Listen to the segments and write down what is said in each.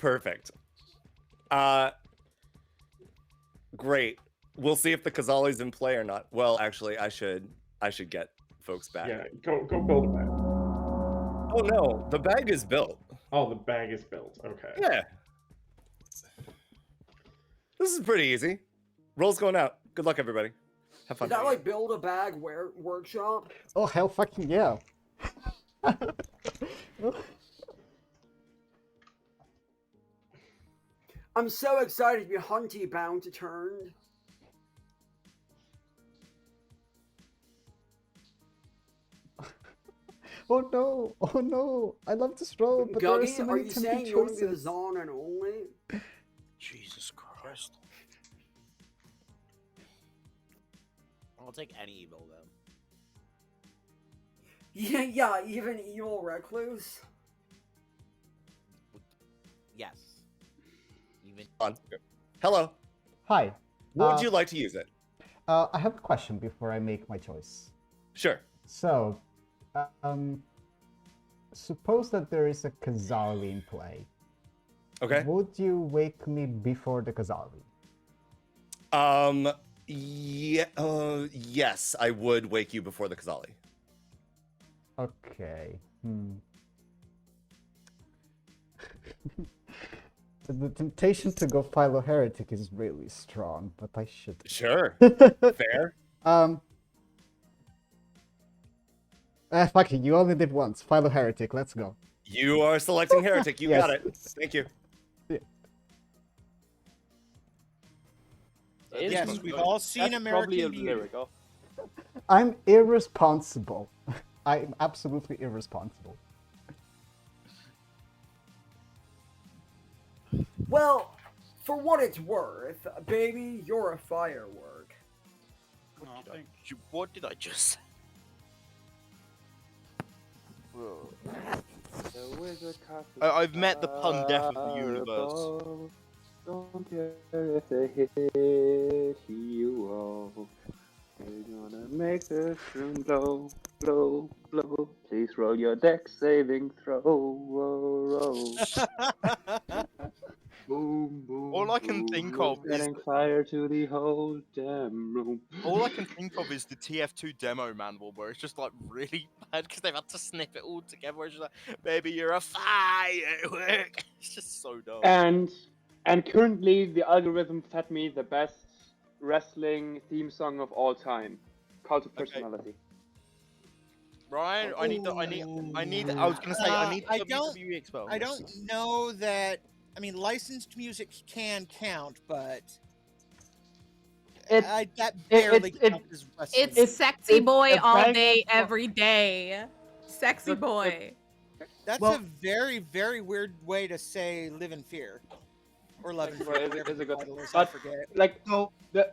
Perfect. Great. We'll see if the Kazali's in play or not. Well, actually, I should get folks back. Yeah, go build a bag. Oh no, the bag is built. Oh, the bag is built. Okay. Yeah. This is pretty easy. Roll's going out. Good luck, everybody. Have fun. Is that like build a bag workshop? Oh, hell fucking yeah. I'm so excited to be Hunty bound to turn. Oh no! Oh no! I love this role, but there are Guggy, so are many you tempting saying you want to be the choices. Zon and only? Jesus Christ. I'll take any evil though. Yeah, even evil recluse. Yes. Even. On. Hello. Hi. What would you like to use it? I have a question before I make my choice. Sure. So, suppose that there is a Kazali in play. Okay. Would you wake me before the Kazali? Yeah. Yes, I would wake you before the Kazali. Okay. The temptation to go Philo-Heretic is really strong, but I should. Sure. Fair. Fuck it, you only live once. Philo-Heretic, let's go. You are selecting Heretic. You Yes. got it. Thank you. Yes, we've all seen American Beauty. I'm irresponsible. I'm absolutely irresponsible. Well, for what it's worth, baby, you're a firework. What did I just say? I've met the pun death of the universe. Don't care if they hit you all. We're gonna make this room blow, blow, blow. Please roll your deck saving throw. Roll. Boom, boom. All I can think of is setting fire to the whole damn room. all I can think of is the TF2 demo manual, where it's just like really bad because they've had to snip it all together. Where it's just like, baby, you're a firework. It's just so dumb. And currently, the algorithm fed me the best wrestling theme song of all time, Cult of Personality. Ryan, I need. I was gonna say I need the WWE Expo. I don't know that. I mean, licensed music can count, but that barely counts as wrestling. It's sexy boy a all bang day, of- every day. Sexy boy. That's a very, very weird way to say "live in fear" or "love in fear." Is a good, I but forget. like the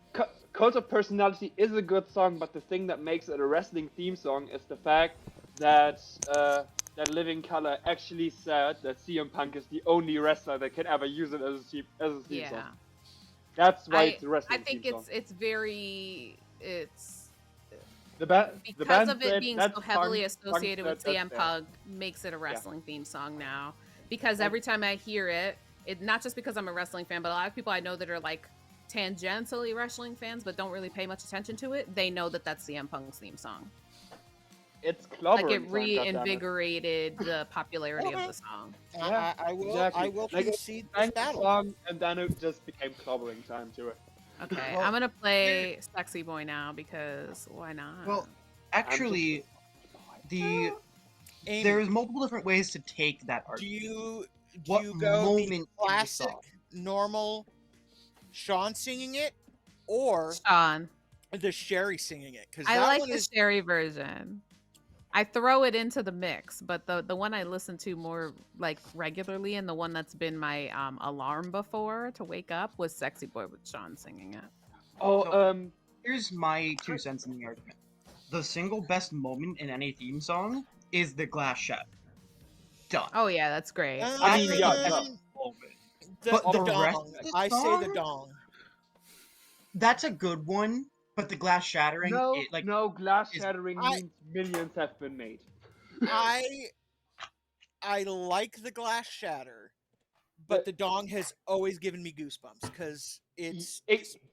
Cult of Personality is a good song, but the thing that makes it a wrestling theme song is the fact that that Living Color actually said that CM Punk is the only wrestler that can ever use it as a theme Yeah. song. That's why it's a wrestling I think theme song. it's very The band because of it said being that's so heavily Punk associated with said CM that's Punk makes it a wrestling theme song now. Because every time I hear it, not just because I'm a wrestling fan, but a lot of people I know that are like tangentially wrestling fans but don't really pay much attention to it, they know that that's CM Punk's theme song. It's Like clobbering. it reinvigorated the popularity of the song. Yeah, I will. exactly. I will Like, concede Thank this the battle. song, and then it just became clobbering time to it. Okay, Well, I'm gonna play Sexy Boy now because why not? Well, actually, there's multiple different ways to take that Do argument. you What go the moment in the classic, song? normal Sean singing it, or Sean. the Sherry singing it? Because I like the Sherry version. I throw it into the mix, but the one I listen to more like regularly and the one that's been my alarm before to wake up was Sexy Boy with Sean singing it. So, here's my 2 cents in the argument. The single best moment in any theme song is the glass shatter. Done. Oh yeah, that's great. I mean, yeah, But the dong. rest of the I say the song? dong. That's a good one, but the glass shattering, No, glass shattering means millions have been made. I like the glass shatter, but the gong has always given me goosebumps because it's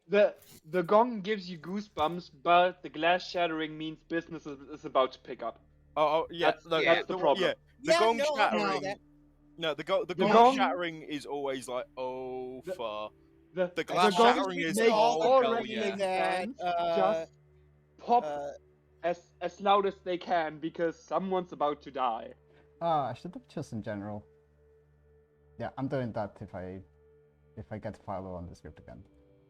The gong gives you goosebumps, but the glass shattering means business is about to pick up. Oh, yeah, That's the problem. Yeah, the gong no, I know shattering. that. No, the gong gong- shattering is always like, oh, fuck. The glass gong shattering is makes all all hell wrestling yeah. that, fans just pop uh, as loud as they can because someone's about to die. I should have chosen general. Yeah, I'm doing that if I get Philo on the script again.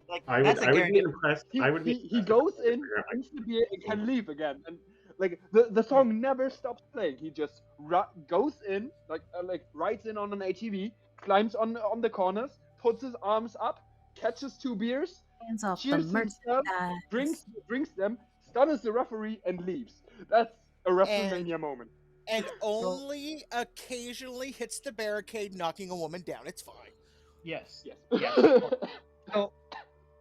Like I that's a would be guarantee. impressed. He, I would be. he goes in, drinks the beer, and can leave again. And like the song never stops playing. He just goes in, like rides in on an ATV, climbs on the corners, puts his arms up, catches 2 beers, Hands off the cheers himself, merchandise. drinks them, stuns the referee, and leaves. That's a WrestleMania moment. And only occasionally hits the barricade, knocking a woman down. It's fine. Yes. Yes. Yes. So,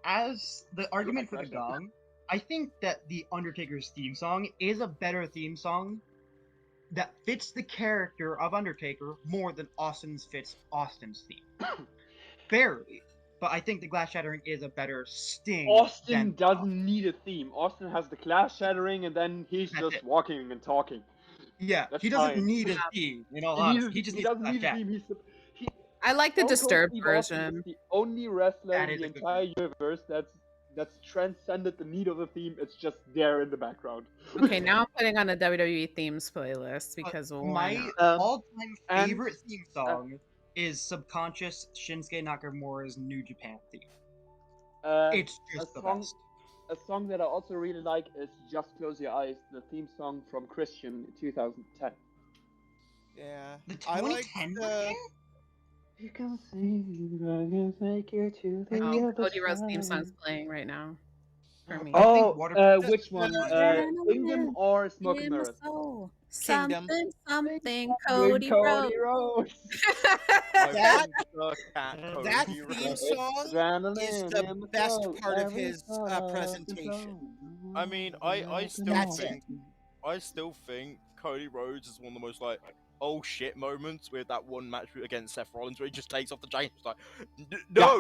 as the argument for the gong, I think that the Undertaker's theme song is a better theme song that fits the character of Undertaker more than Austin's fits Austin's theme. Barely. But I think the glass shattering is a better sting. Austin doesn't need a theme. Austin has the glass shattering, and then he's That's just it. walking and talking. Yeah, That's he doesn't fine. need a theme. You know, he just needs doesn't a need a glass theme. I like the Stone Cold disturbed Steve Austin version. is the only wrestler That in is the a good entire universe that's transcended the need of a theme. It's just there in the background. Okay, now I'm putting on a WWE themes playlist because why my not? all-time and- favorite theme song is Subconscious Shinsuke Nakamura's New Japan theme. It's just the best. A song that I also really like is "Just Close Your Eyes," the theme song from Christian in 2010. Yeah. The I like 2010 the- version? You can see, I can take you to the other Cody Rhodes theme side. song's playing right now for me. Oh, Water- which one? Kingdom or Smoke and Mirrors? Kingdom. Something, Cody Rhodes. Rhodes. That That theme song is the best part of his presentation. I mean, I still think Cody Rhodes is one of the most like oh shit moments with that one match against Seth Rollins where he just takes off the jacket. It's like, no,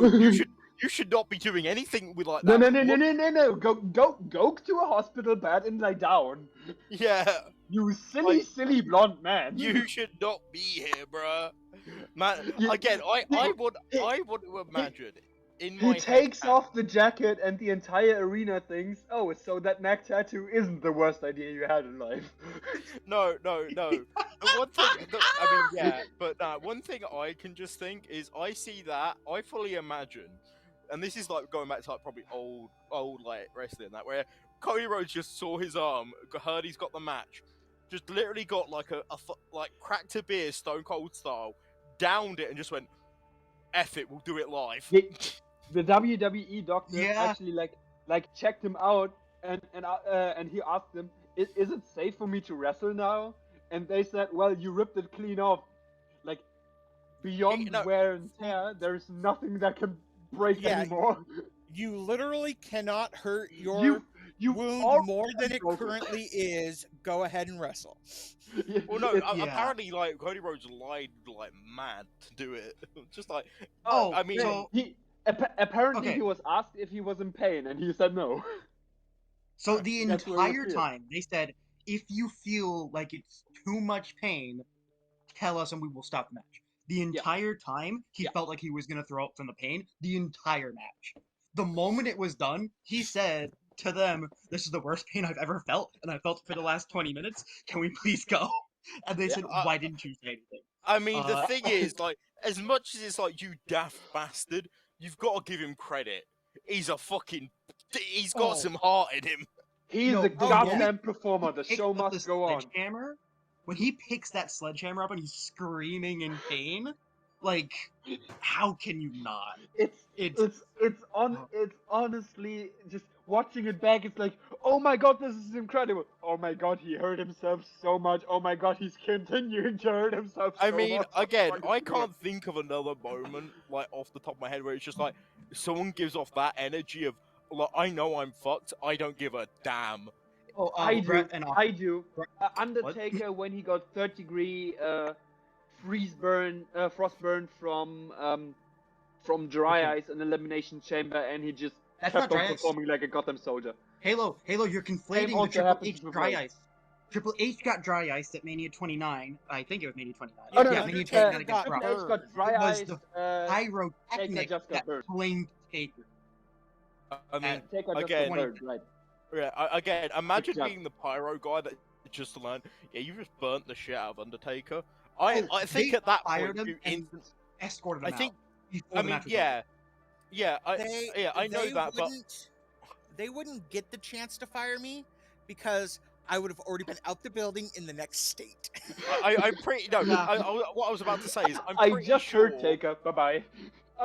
you should not be doing anything with like that. No. Go to a hospital bed and lie down. Yeah, You silly blonde man. you should not be here, bruh. Man, again, I want to imagine in my He takes head, off the jacket and the entire arena thinks, oh, so that neck tattoo isn't the worst idea you had in life. No. The one thing, I mean, yeah, but one thing I can just think is I see that, I fully imagine, and this is like going back to like probably old like wrestling that where Cody Rhodes just saw his arm, heard he's got the match, just literally got like like cracked a beer Stone Cold style, downed it and just went, F it, we'll do it live. The WWE doctor Yeah. actually like checked him out and he asked them, is it safe for me to wrestle now? And they said, well, you ripped it clean off. Like beyond No. wear and tear, there's nothing that can break Yeah, anymore. You literally cannot hurt your You wound are more than it broken. currently is. Go ahead and wrestle. Well, no, It's- apparently, like, Cody Rhodes lied like mad to do it. Just like, Oh, I mean, so, apparently Okay. he was asked if he was in pain and he said no. so the That's where we entire feel. time they said, if you feel like it's too much pain, tell us and we will stop the match. The entire time he Yeah. felt like he was gonna throw up from the pain. The entire match. The moment it was done, he said to them, "This is the worst pain I've ever felt, and I felt it for the last 20 minutes. Can we please go?" And they said, "Why didn't you say anything?" I mean, the Uh, thing is, like, as much as it's like you daft bastard, you've got to give him credit. He's he's got Oh. some heart in him. He's No, a oh, goddamn yeah. performer. The Picked show up must go on. sledgehammer, when he picks that sledgehammer up and he's screaming in pain, like, how can you not? It's honestly just watching it back. It's like, oh my god, this is incredible. Oh my god, he hurt himself so much. Oh my god, he's continuing to hurt himself. I so mean, much. again, Fucking I good. can't think of another moment, like, off the top of my head where it's just like, someone gives off that energy of, like, I know I'm fucked, I don't give a damn. Oh, I do. Brett and I do. Undertaker when he got third degree frostburn from dry ice and elimination chamber, and he just That's kept not on dry ice. performing like a goddamn soldier. Halo, you're conflating the also Triple happens H to dry Blade. ice. Triple H got dry ice at Mania 29. I think it was Mania 29. Oh no, yeah, no, Mania Undertaker 29 against got Brock. Triple H got dry It was ice. the pyrotechnic just got that burned. flamed Taker. I mean, Taker just again, got burned, right? yeah, again, imagine job. being the pyro guy that just learned. Yeah, you just burnt the shit out of Undertaker. I think They at that fired point, him you and instant. escorted him I think. out. before I the mean, match was over. yeah, I know they that, but they wouldn't get the chance to fire me because I would have already been out the building in the next state. I'm pretty. No, Yeah. what I was about to say is I'm I pretty just sure. heard Taker. Bye bye.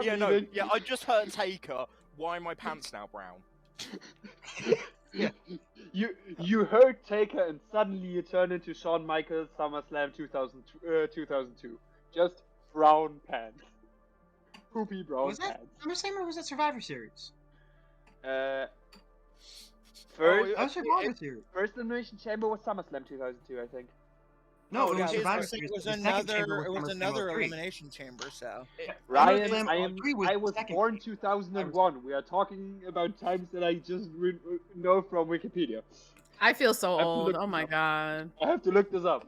Yeah, no, yeah, I just heard Taker. Why are my pants now brown? You heard Taker and suddenly you turn into Shawn Michaels SummerSlam 2002. Just brown pants. Poopy brown Was that pants. SummerSlam or was that Survivor Series? First, That was Survivor Series. first Elimination Chamber was SummerSlam 2002, I think. No, Oh, it yeah, was it Survivor It Series. was The second chamber another. It was SummerSlam another 03. elimination chamber. So Ryan, SummerSlam 03 was I was second born chamber. 2001. We are talking about times that I just know from Wikipedia. I feel so I have to old. look Oh this my up. god. I have to look this up.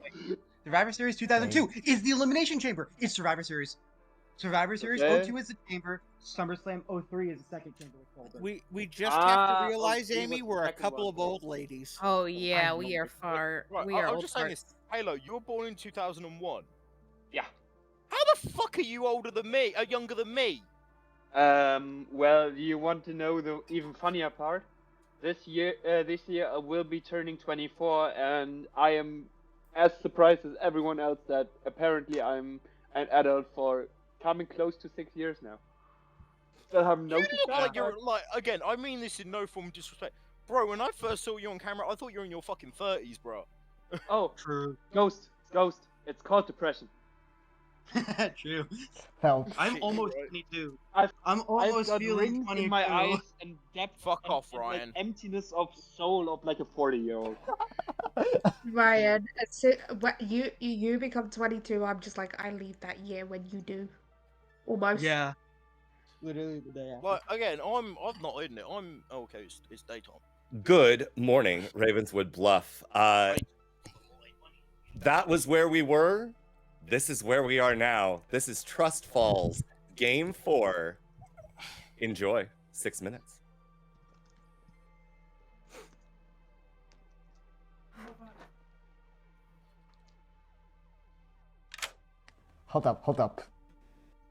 Survivor Series 2002 is the Elimination Chamber. It's Survivor Series. Survivor Series Okay. 02 is the chamber. SummerSlam 03 is the second chamber. we just have to Ah, realize, 03 was Amy, the we're a second couple one. of old ladies. Oh yeah, I we know. are far. Right, We are I'm old just saying farts. this. Halo, you were born in 2001. Yeah. How the fuck are you older than me? Younger than me? Well, you want to know the even funnier part? This year I will be turning 24, and I am as surprised as everyone else that apparently I'm an adult for coming close to 6 years now. Still haven't You noticed look that. like you're like again. I mean this in no form of disrespect, bro. When I first saw you on camera, I thought you were in your fucking 30s, bro. Oh, True. Ghost. It's called depression. True. Felt. I'm Shit, almost right. 22. I've I'm almost got feeling rings 22. in my eyes and depth. Fuck and, off, and, like, Ryan. emptiness of soul of like a 40-year-old. Ryan, you become 22. I'm just like, I leave that year when you do. Almost. Yeah. Literally the day after. Like again, I'm not in it. I'm okay. It's daytime. Good morning, Ravenswood Bluff. That was where we were. This is where we are now. This is Trust Falls, Game 4. Enjoy. 6 minutes. Hold up.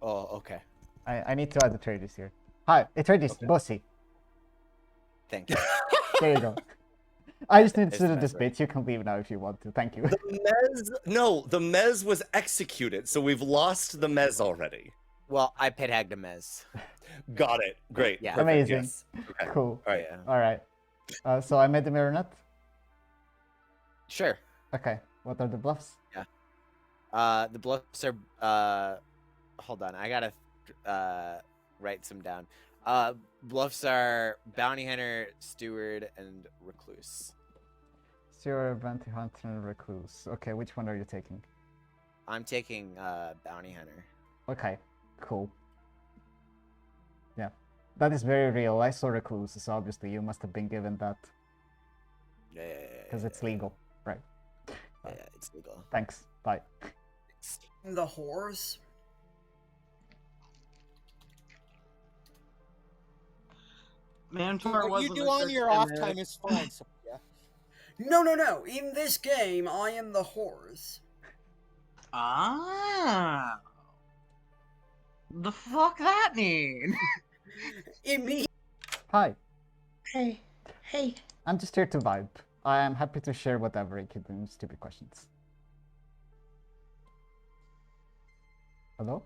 Oh, okay. I need to add the traders here. Hi, Atreides, Okay. bossy. Thank you. There you go. I just need It's to do the this best, bit. You can leave now if you want to. Thank you. The Mez was executed, so we've lost the Mez already. Well, I pit hagged a mez. Got it. Great. Yeah. Perfect, Amazing. yes. Okay. Cool. All right. Yeah. All right. So I made the marionette. Sure. Okay. What are the bluffs? The bluffs are. Hold on. I gotta write some down. Bluffs are bounty hunter, steward, and recluse. Zero, bounty hunter, and recluse. Okay, which one are you taking? I'm taking bounty hunter. Okay, cool. Yeah, that is very real. I saw recluse, so obviously you must have been given that Yeah. because it's legal, right? Yeah, it's legal. Thanks. Bye. The horse. Man, What you do on your off time is fine. So, yeah. No. In this game, I am the horse. Ah. The fuck that mean? It means Hi, Hey. I'm just here to vibe. I am happy to share whatever, including stupid questions. Hello?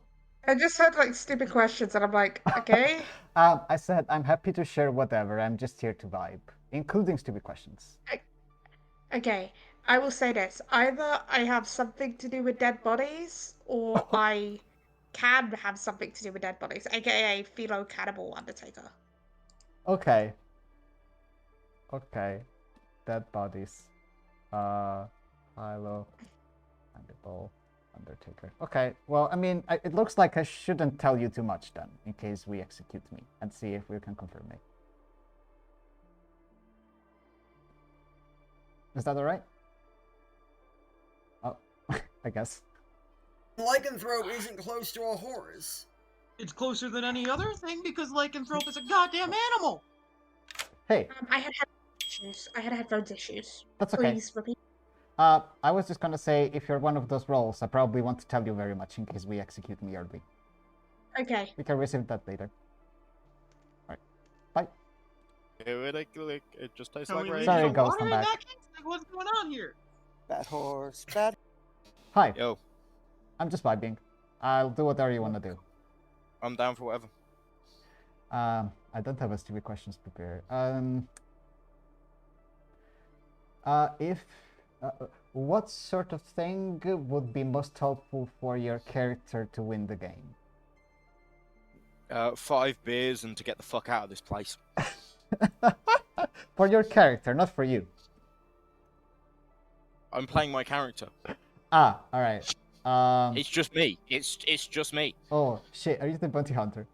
I just had like stupid questions, and I'm like, okay. I said I'm happy to share whatever. I'm just here to vibe, including stupid questions. Okay, I will say this. Either I have something to do with dead bodies, or I can have something to do with dead bodies, aka Philo Cannibal Undertaker. Okay. Dead bodies. Hilo. Cannibal. Undertaker. Okay, well, I mean, it looks like I shouldn't tell you too much then, in case we execute me, and see if we can confirm me. Is that alright? Oh, I guess. Lycanthrope isn't close to a horse. It's closer than any other thing because Lycanthrope is a goddamn animal. Hey. I had issues. I had headphones issues. That's okay. Please repeat. I was just gonna say, if you're one of those roles, I probably want to tell you very much in case we execute me early. Okay. We can receive that later. Alright. Bye. It just tastes like rain. Sorry, Ghost, I'm back. Like, what's going on here? Bad horse, bad. Hi. Yo. I'm just vibing. I'll do whatever you want to do. I'm down for whatever. I don't have a stupid questions prepared. What sort of thing would be most helpful for your character to win the game? 5 beers and to get the fuck out of this place. For your character, not for you. I'm playing my character. Ah, alright. It's just me. It's just me. Oh, shit, are you the bounty hunter?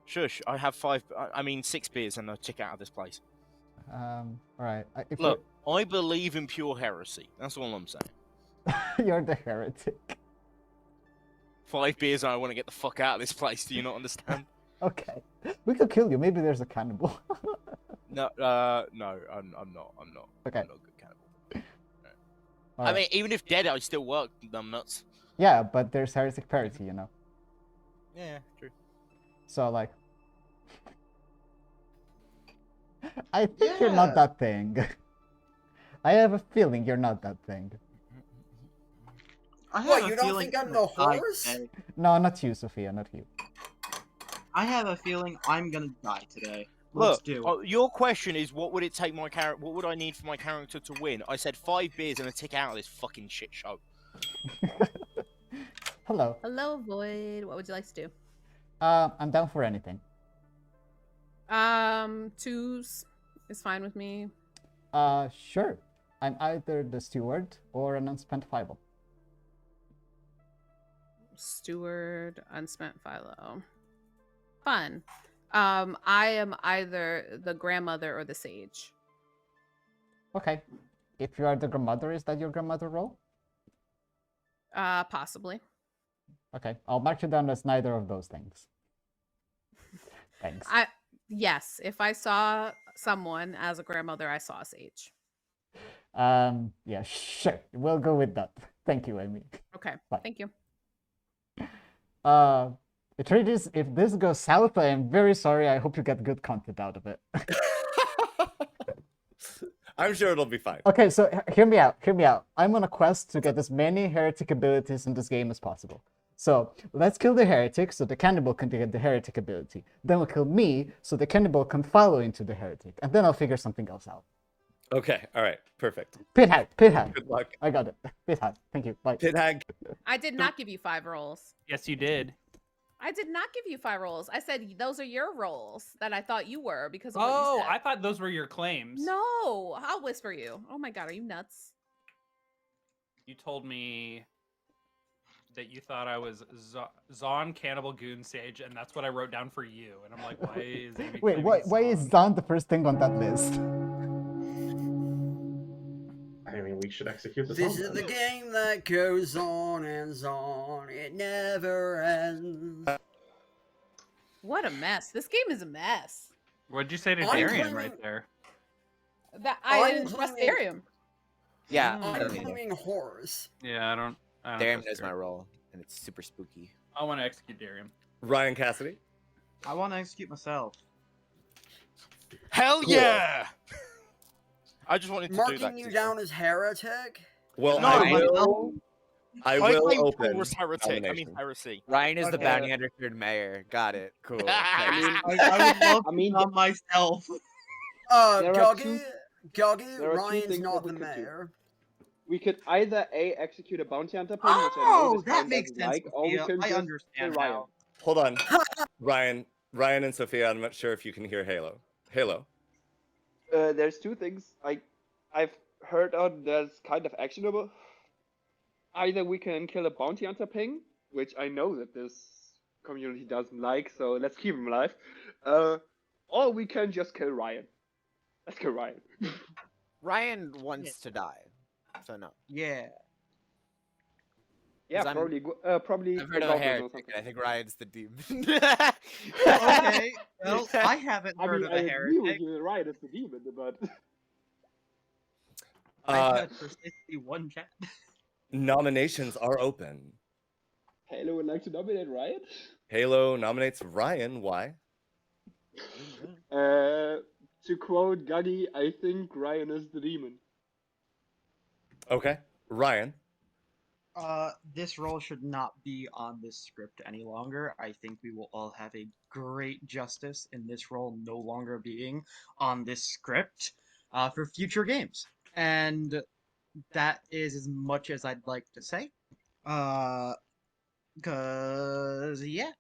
Shush, I have 6 beers and a ticket out of this place. Alright. Look, I believe in pure heresy. That's all I'm saying. You're the heretic. 5 beers and I want to get the fuck out of this place. Do you not understand? Okay. We could kill you. Maybe there's a cannibal. No, I'm not. I'm not. Okay. I'm not a good cannibal. All I right. mean, even if dead, I still work, dumb nuts. Yeah, but there's heretic parity, you know. Yeah, true. So, like... I think you're not that thing. I have a feeling you're not that thing. What, you don't think I'm the horse? No, not you, Sophia, not you. I have a feeling I'm gonna die today. Let's Look, do it. your question is, what would it take my character? What would I need for my character to win? I said 5 beers and a ticket out of this fucking shit show. Hello. Hello, Void. What would you like to do? I'm down for anything. 2s is fine with me. Sure. I'm either the steward or an unspent Philo. Steward, unspent Philo. Fun. I am either the grandmother or the sage. Okay. If you are the grandmother, is that your grandmother role? Possibly. Okay. I'll mark you down as neither of those things. Thanks. Yes, if I saw someone as a grandmother, I saw a sage. Yeah, sure. We'll go with that. Thank you, Amy. Okay, Bye. thank you. Atreides, if this goes south, I am very sorry. I hope you get good content out of it. I'm sure it'll be fine. Okay, so hear me out. Hear me out. I'm on a quest to get as many heretic abilities in this game as possible. So let's kill the heretic so the cannibal can get the heretic ability. Then we'll kill me so the cannibal can follow into the heretic. And then I'll figure something else out. Okay, all right, perfect. Pithag. Good luck. I got it. Pithag. Thank you. Bye. Pithag. I did not give you 5 rolls. Yes, you did. I did not give you 5 rolls. I said those are your rolls that I thought you were because of what you Oh, said. I thought those were your claims. No, I'll whisper you. Oh my god, are you nuts? You told me that you thought I was Zon Cannibal Goon Sage, and that's what I wrote down for you. And I'm like, why is Amy Wait, why is Zon the first thing on that list? I mean, we should execute this. This is the game that goes on and on. It never ends. What a mess. This game is a mess. What'd you say to I'm Darian claiming- right there? That I I'm didn't trust claiming- Darian. Yeah, I I'm don't either. claiming horse. Yeah, I don't Darian trust knows my her. role, and it's super spooky. I want to execute Darian. Ryan Cassidy. I want to execute myself. Hell Cool. yeah! I just wanted to do that. Marking you down as heretic? Well, No, I I will claim open. was heretic. I mean nomination. heresy. Ryan is the Okay. bounty hunter turned mayor. Got it. Cool. I would love I mean, to on myself. There are two- Goggy, there are two Ryan's things not that the we could do. mayor. We could either execute a bounty hunter pin, which I know Oh, this that game makes doesn't sense. like, or we Sophia. can I just understand say Ryan. now. Hold on, Ryan and Sophia. I'm not sure if you can hear Halo. Halo. There's two things I've heard on that's kind of actionable. Either we can kill a bounty hunter ping, which I know that this community doesn't like, so let's keep him alive. Or we can just kill Ryan. Let's kill Ryan. Ryan wants to die, so no. Yeah. Yeah, 'Cause I'm- probably I've heard the of a goblin or heretic, something. and I think Ryan's the demon. Okay. Well, I haven't I heard mean, of I a agree with heretic. you that Ryan is the demon, but I've had precisely one chat. Nominations are open. Halo would like to nominate Ryan. Halo nominates Ryan. Why? To quote Guggy, I think Ryan is the demon. Okay, Ryan. This role should not be on this script any longer. I think we will all have a great justice in this role no longer being on this script for future games. And that is as much as I'd like to say. Cause yeah,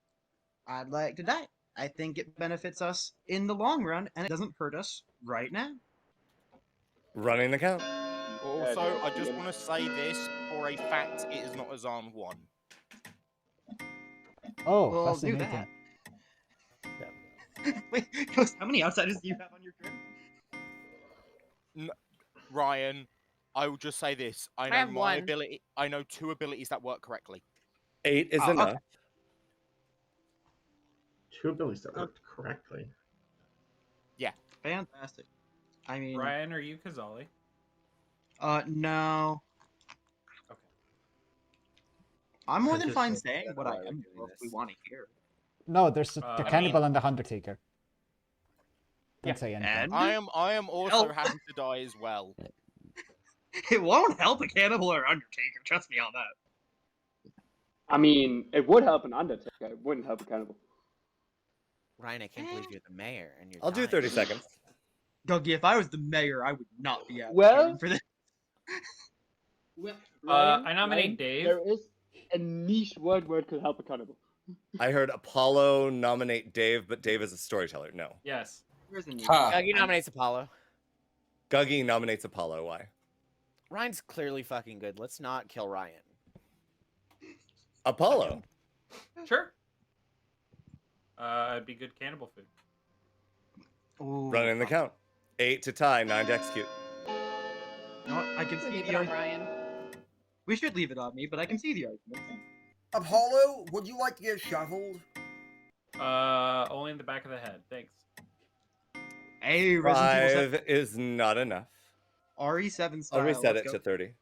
I'd like to die. I think it benefits us in the long run, and it doesn't hurt us right now. Running the count. Also, I just want to say this for a fact: it is not a Zan 1. Oh, We'll do fascinating. that. Wait, Ghost, how many outsiders do you have on your grid? Ryan, I will just say this: I know have my one. ability. I know 2 abilities that work correctly. 8 is Oh, enough. okay. 2 abilities that worked correctly. Fantastic. I mean, Ryan, are you Kazali? no. Okay. I'm more I than just fine think saying that's what why I we're am doing if we this. want to hear. No, there's the I cannibal mean- and the Undertaker. Yeah. Don't say anything. And I am also Help. happy to die as well. it won't help a cannibal or Undertaker. Trust me on that. I mean, it would help an Undertaker. It wouldn't help a cannibal. Ryan, I can't believe you're the mayor and you're I'll do dying. 30 seconds. Dougie, if I was the mayor, I would not be advocating Well- for this. Well, I nominate Dave. There is a niche word where it could help a cannibal. I heard Apollo nominate Dave, but Dave is a storyteller. No. Yes. Where's the Guggy nominates Apollo. Guggy nominates Apollo. Why? Ryan's clearly fucking good. Let's not kill Ryan. Apollo. Sure. It'd be good cannibal food. Ooh, Running the count. 8 to tie, 9 to execute. You know what? I can see Leave the it on argument. Ryan. We should leave it on me, but I can see the argument. Apollo, would you like to get shoveled? Only in the back of the head. Thanks. Hey, Resident Evil 7. 5 is not enough. RE7 style. I'll reset let's it go. to 30.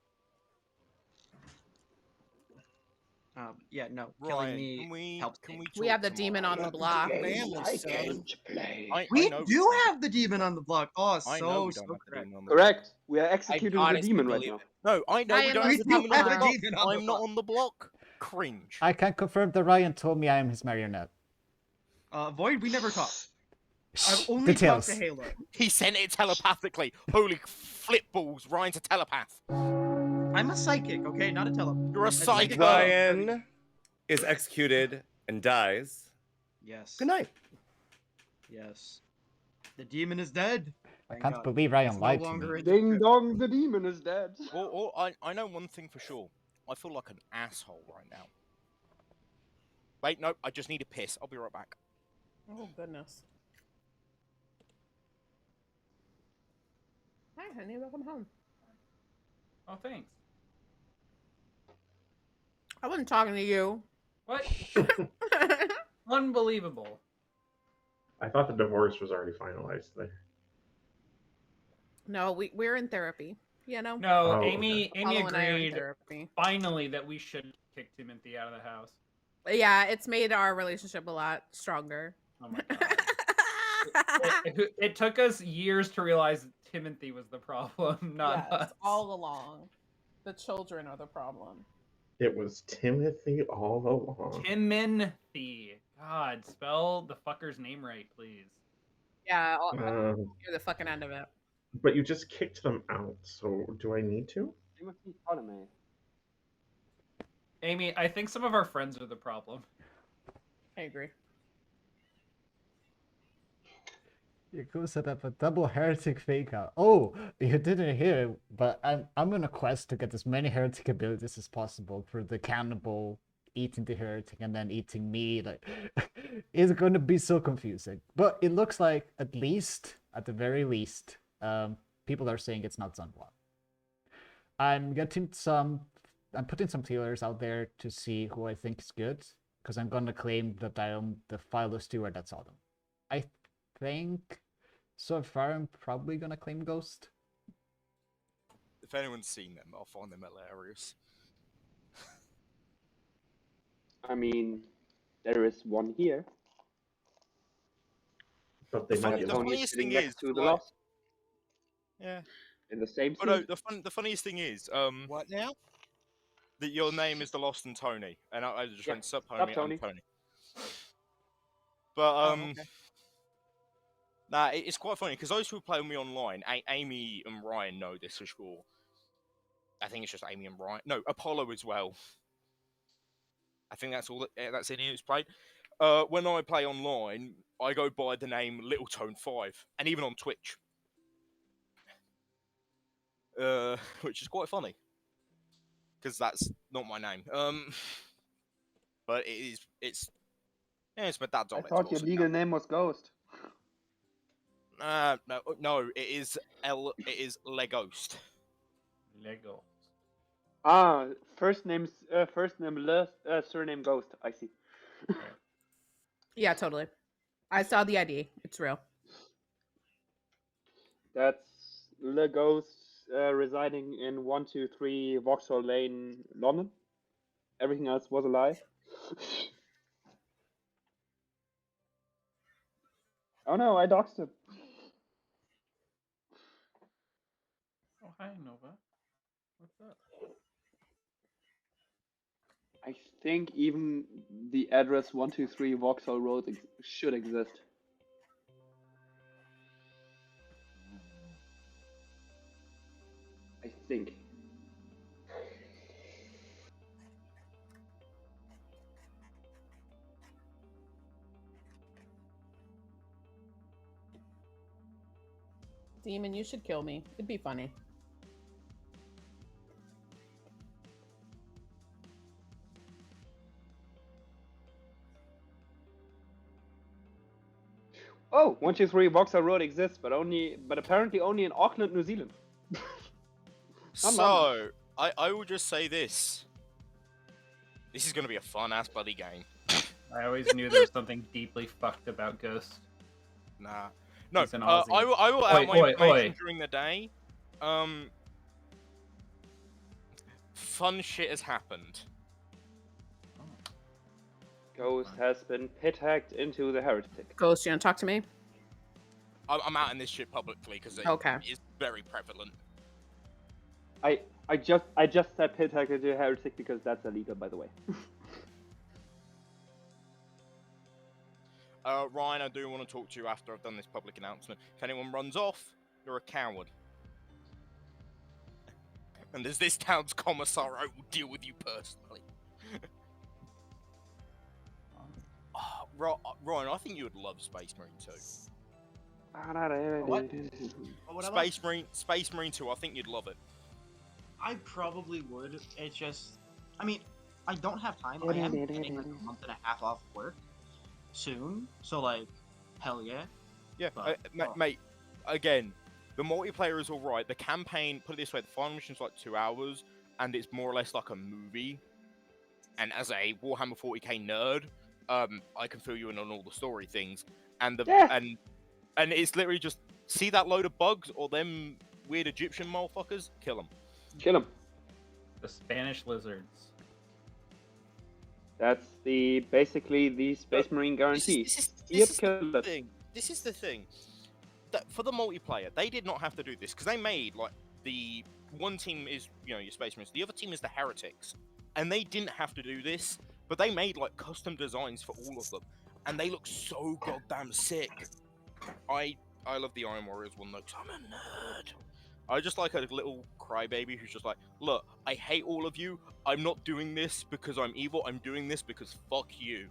Yeah, no. Killing Ryan, me can we helps can me. we We talk have the demon on tomorrow? the block. Family, son. I We know do have the demon on the block. Oh, I know so we so don't have the correct. demon on the block. Correct. We are executing the honestly demon right believe now. it. No, I know we Ryan, don't let's have the do demon on the that. block. Demon on the I'm not block. on the block. Cringe. I can confirm that Ryan told me I am his marionette. Void, we never talked. I've Shh, only details. talked to Halo. He sent it telepathically. Holy flip balls! Ryan's a telepath. I'm a psychic, okay, not a telepath. You're a psychic. psycho. Ryan is executed and dies. Yes. Good night. Yes. The demon is dead. I Thank can't God. believe Ryan It's no lied to longer me. in the Ding script. dong, the demon is dead. I know one thing for sure. I feel like an asshole right now. Wait, no, I just need a piss. I'll be right back. Oh goodness. Hi, honey. Welcome home. Oh, thanks. I wasn't talking to you. What? Unbelievable. I thought the divorce was already finalized there. No, we're in therapy. You know. No, Oh, Amy Apollo and I are in agreed therapy. finally that we should kick Timothy out of the house. Yeah, it's made our relationship a lot stronger. Oh my god. It took us years to realize that Timothy was the problem, not yes, us. all along. The children are the problem. It was Timothy all along. Timothy. God, spell the fucker's name right, please. Yeah, Um, you're the fucking end of it. but you just kicked them out, so do I need to? Timothy Chalamet. Amy, I think some of our friends are the problem. I agree. You could set up a double heretic fake out. Oh, you didn't hear it, but I'm on a quest to get as many heretic abilities as possible for the cannibal eating the heretic and then eating me. Like, it's going to be so confusing. But it looks like at the very least, people are saying it's not done well. I'm putting some feelers out there to see who I think is good, because I'm gonna claim that I am the Philo steward that saw them. I think so far I'm probably gonna claim Ghost. If anyone's seen them, I'll find them hilarious. I mean, there is one here. But they The, might funny, be the lost. funniest sitting thing next is, to the like, lost yeah. in the same Oh no, scene. the funniest thing is, What now? that your name is the Lost and Tony, and I just Yeah, went sup sup, homie, Tony. I'm Tony. But Oh, okay. nah, it's quite funny because those who play with me online, Amy and Ryan know this for sure. I think it's just Amy and Ryan. No, Apollo as well. I think that's all that's in here who's played. When I play online, I go by the name Little Tone 5, and even on Twitch, which is quite funny because that's not my name. But it's my dad's I on it. thought your legal name was Ghost. No, it is Leghost. Lego. Ah, first name Le, surname Ghost. I see. Yeah, totally. I saw the ID. It's real. That's Le Ghost, residing in 123 Vauxhall Lane, London. Everything else was a lie. Oh no, I doxed him. Oh, hi, Nova. What's up? I think even the address 123 Vauxhall Road should exist. I think. Demon, you should kill me. It'd be funny. Oh, 123 Vauxhall Road exists, but apparently only in Auckland, New Zealand. So I will just say this. This is gonna be a fun ass bloody game. I always knew there was something deeply fucked about Ghost. Nah. No, He's an I Aussie. will out my Oi, information oi. during the day. Fun shit has happened. Ghost has been pit-hacked into the heretic. Ghost, you wanna talk to me? I'm out in this shit publicly because Okay. it's very prevalent. I just said pit-hacked into a heretic because that's illegal, by the way. Ryan, I do want to talk to you after I've done this public announcement. If anyone runs off, you're a coward. And as this town's commissar, I will deal with you personally. Ryan, I think you would love Space Marine 2. What Space Marine 2, I think you'd love it. I probably would. It's just, I mean, I don't have time. I am getting like a month and a half off work soon, so like, hell yeah. Yeah, But, mate. Again, the multiplayer is all right. The campaign, put it this way, the final mission's like 2 hours, and it's more or less like a movie. And as a Warhammer 40k nerd, I can fill you in on all the story things, and and it's literally just see that load of bugs or them weird Egyptian motherfuckers, kill them. Kill him. The Spanish lizards. That's basically the Space Marine guarantee. This Yep, is kill the it. thing. This is the thing. That for the multiplayer, they did not have to do this because they made like the one team is your Space Marines, the other team is the Heretics, and they didn't have to do this, but they made like custom designs for all of them, and they look so goddamn sick. I love the Iron Warriors one though, 'cause I'm a nerd. I just like a little crybaby who's just like, look, I hate all of you. I'm not doing this because I'm evil. I'm doing this because fuck you.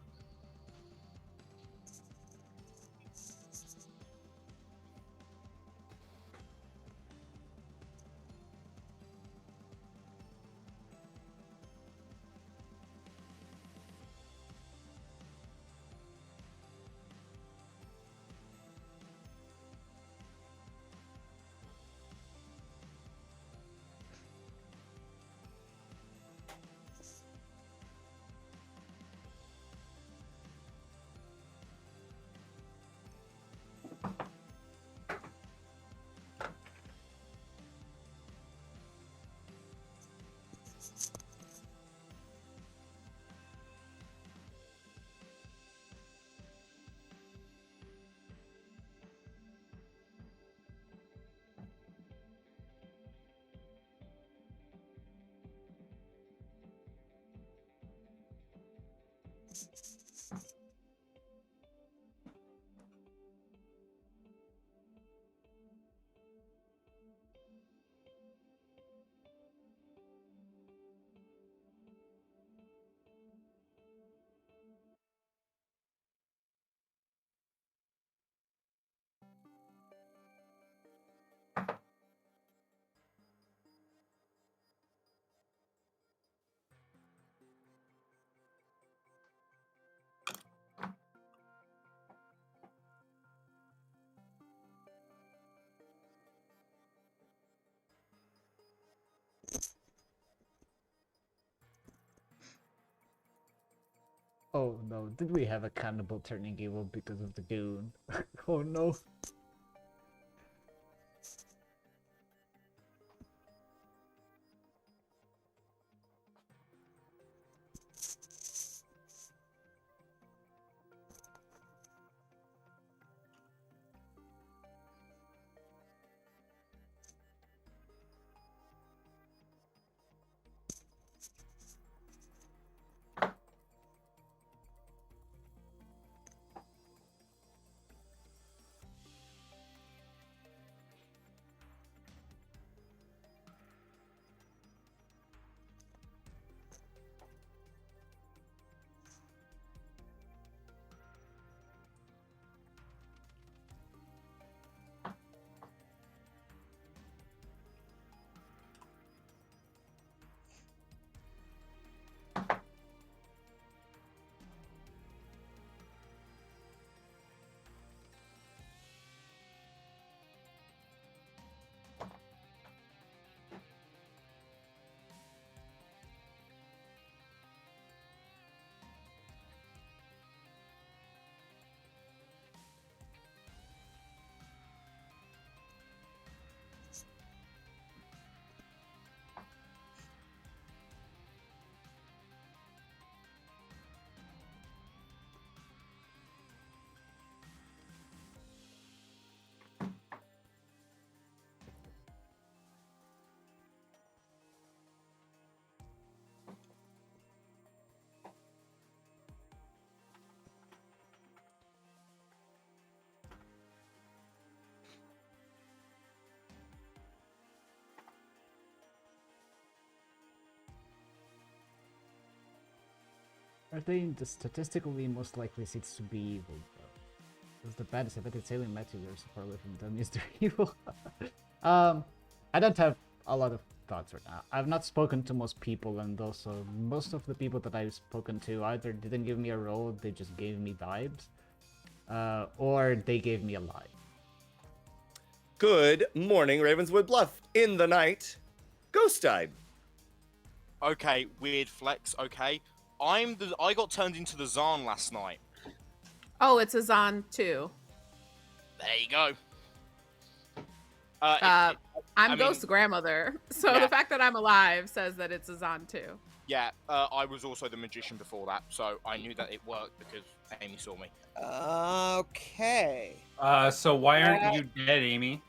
Oh no, did we have a cannibal turning evil because of the goon? Oh no. Are they the statistically most likely seeds to be evil? Because the baddest I bet it's alien materials so far away from them is they're evil. I don't have a lot of thoughts right now. I've not spoken to most people, and also most of the people that I've spoken to either didn't give me a role, they just gave me vibes, or they gave me a lie. Good morning, Ravenswood Bluff. In the night, Ghost died. Okay, weird flex. Okay, I got turned into the Zarn last night. Oh, it's a Zon too. There you go. I'm Ghost's grandmother, so yeah. the fact that I'm alive says that it's a Zon too. Yeah, I was also the magician before that, so I knew that it worked because Amy saw me. Okay. So why aren't you dead, Amy?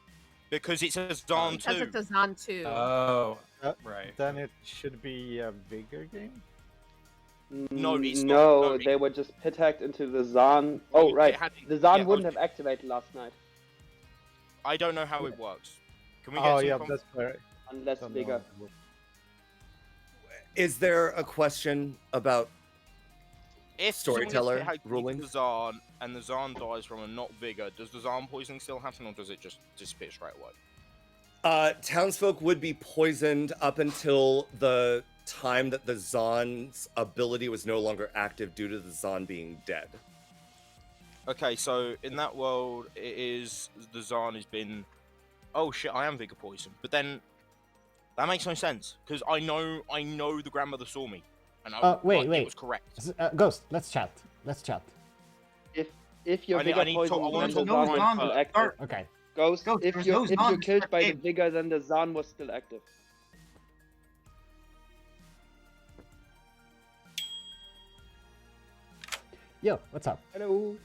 Because it's a Zon too. Because it's a Zon too. Oh, right. Then it should be a bigger game? No, it's no, not. No, they were just pit hacked into the Zarn. Oh, right. The Zarn yeah, wouldn't have activated last night. I don't know how it works. Can we get Oh, some yeah, that's fair. Unless bigger. Is there a question about if storyteller someone ruling? the Zarn and the Zarn dies from a not vigor, does the Zarn poisoning still happen, or does it just disappear straight away? Townsfolk would be poisoned up until the time that the Zon's ability was no longer active due to the Zon being dead. Okay, so in that world, it is the Zarn has been. Oh shit! I am vigor poisoned, but then that makes no sense because I know the grandmother saw me, and Wait. it was correct. Ghost, let's chat. If you're vigor poisoned, then the Zarn was still active. Okay. Ghost, if you're killed by the vigor, then the Zarn was still active. Yo, what's up? Hello.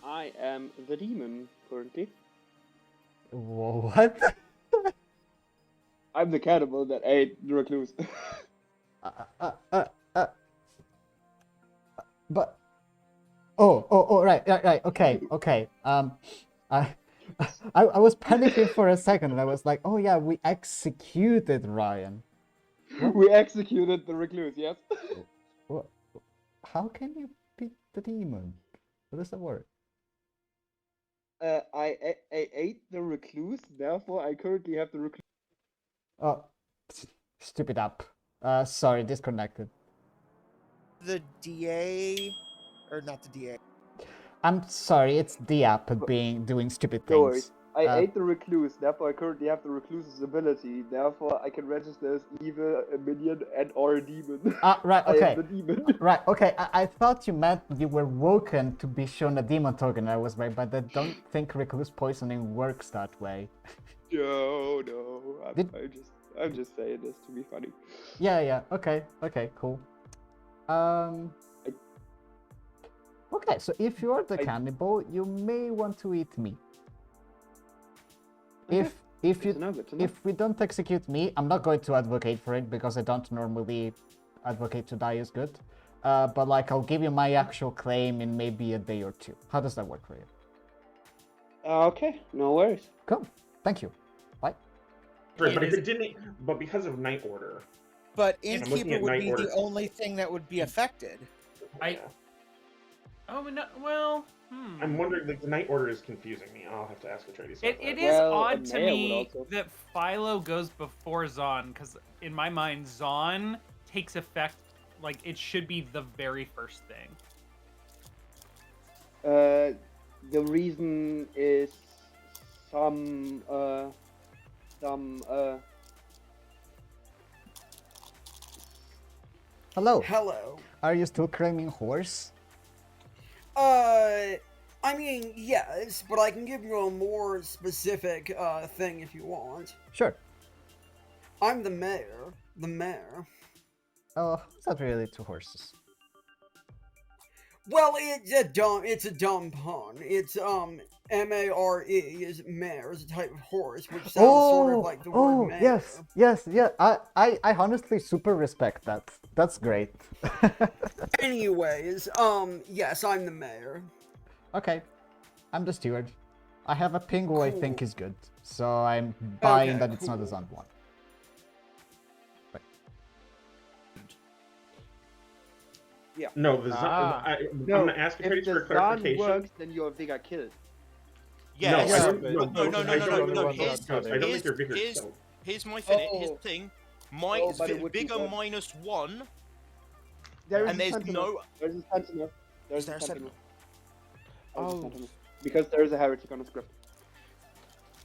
I am the demon currently. What? I'm the cannibal that ate the recluse. But right, okay. I was panicking for a second, and I was like, oh yeah, we executed Ryan. We executed the recluse, yes. What? How can you beat the demon? How does that work? I ate the recluse, therefore I currently have the recluse. Oh, stupid app. Sorry, disconnected. The DA, or not the DA. I'm sorry, it's the app doing stupid No worries. things. I ate the recluse, therefore I currently have the recluse's ability. Therefore, I can register as either a minion and or a demon. Right, I okay. am the demon. Right, okay. I thought you meant you were woken to be shown a demon token. I was right, but I don't think recluse poisoning works that way. No, Did- I'm just saying this to be funny. Yeah. Okay, cool. Okay, so if you are the cannibal, you may want to eat me. If we don't execute me, I'm not going to advocate for it because I don't normally advocate to die is good. But like I'll give you my actual claim in maybe a day or two. How does that work for you? Okay, no worries. Cool. Thank you. Bye. Right, but if it didn't, but because of Night Order. But I'm looking Innkeeper at would Night be Order. the only thing that would be affected. Oh no. Well. I'm wondering, like, the Night Order is confusing me. I'll have to ask Atreides. It is odd to me that Philo goes before Zon, because in my mind, Zon takes effect, like, it should be the very first thing. The reason is some Hello. Hello. Are you still claiming horse? I mean, yes, but I can give you a more specific, thing if you want. Sure. I'm the mayor. The mayor. Oh, it's not really two horses. Well, it's a dumb pun. It's, M-A-R-E is mare, is a type of horse, which sounds sort of like the word mayor. yes. I honestly super respect that. That's great. Anyways, yes, I'm the mayor. Okay. I'm the steward. I have a ping who I think is good, so I'm buying that it's not a Zond one. Yeah. No, the I'm gonna ask if Atreides the for Zon clarification. works, then your Vigor killed. Yes. No, No. I don't think your Vigor Here's killed. here's my thing. Here's the thing. My but it would be bigger dead. -1, There is and a there's sentinel. no. There's a sentinel. Is there a sentinel? Because there is a heretic on the script.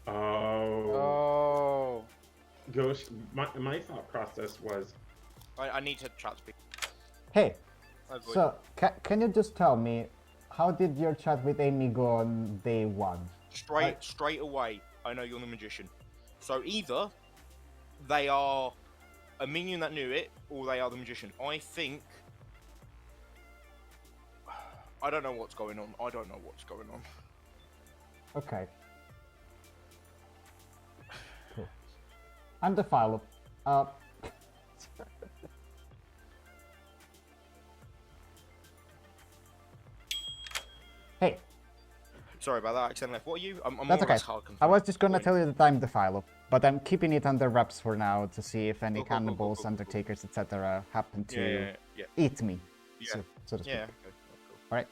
Oh. Ghost, my thought process was. I need to chat to people. Hey, Avoid. so can you just tell me, how did your chat with Amy go on day one? Straight away, I know you're the magician. So either they are a minion that knew it, or they are the magician. I think. I don't know what's going on. Okay. Cool. I'm the Philo. Hey. Sorry about that, accidentally left. What are you? I'm That's more or okay. less hard I was just gonna tell you that I'm the Philo, but I'm keeping it under wraps for now to see if any cannibals, undertakers, etc. happen to Yeah. eat me. Yeah. So to speak. Yeah. All right.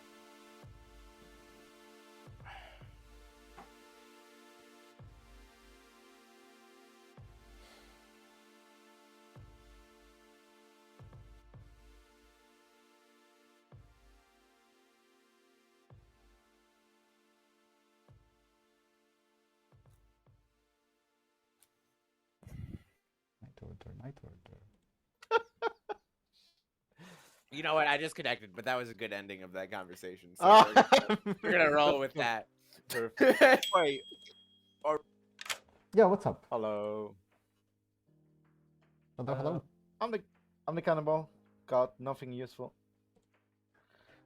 Night order. You know what? I just connected, but that was a good ending of that conversation. So we're gonna roll with that. Wait. Yeah, what's up? Hello. Hello. I'm the cannibal. Got nothing useful.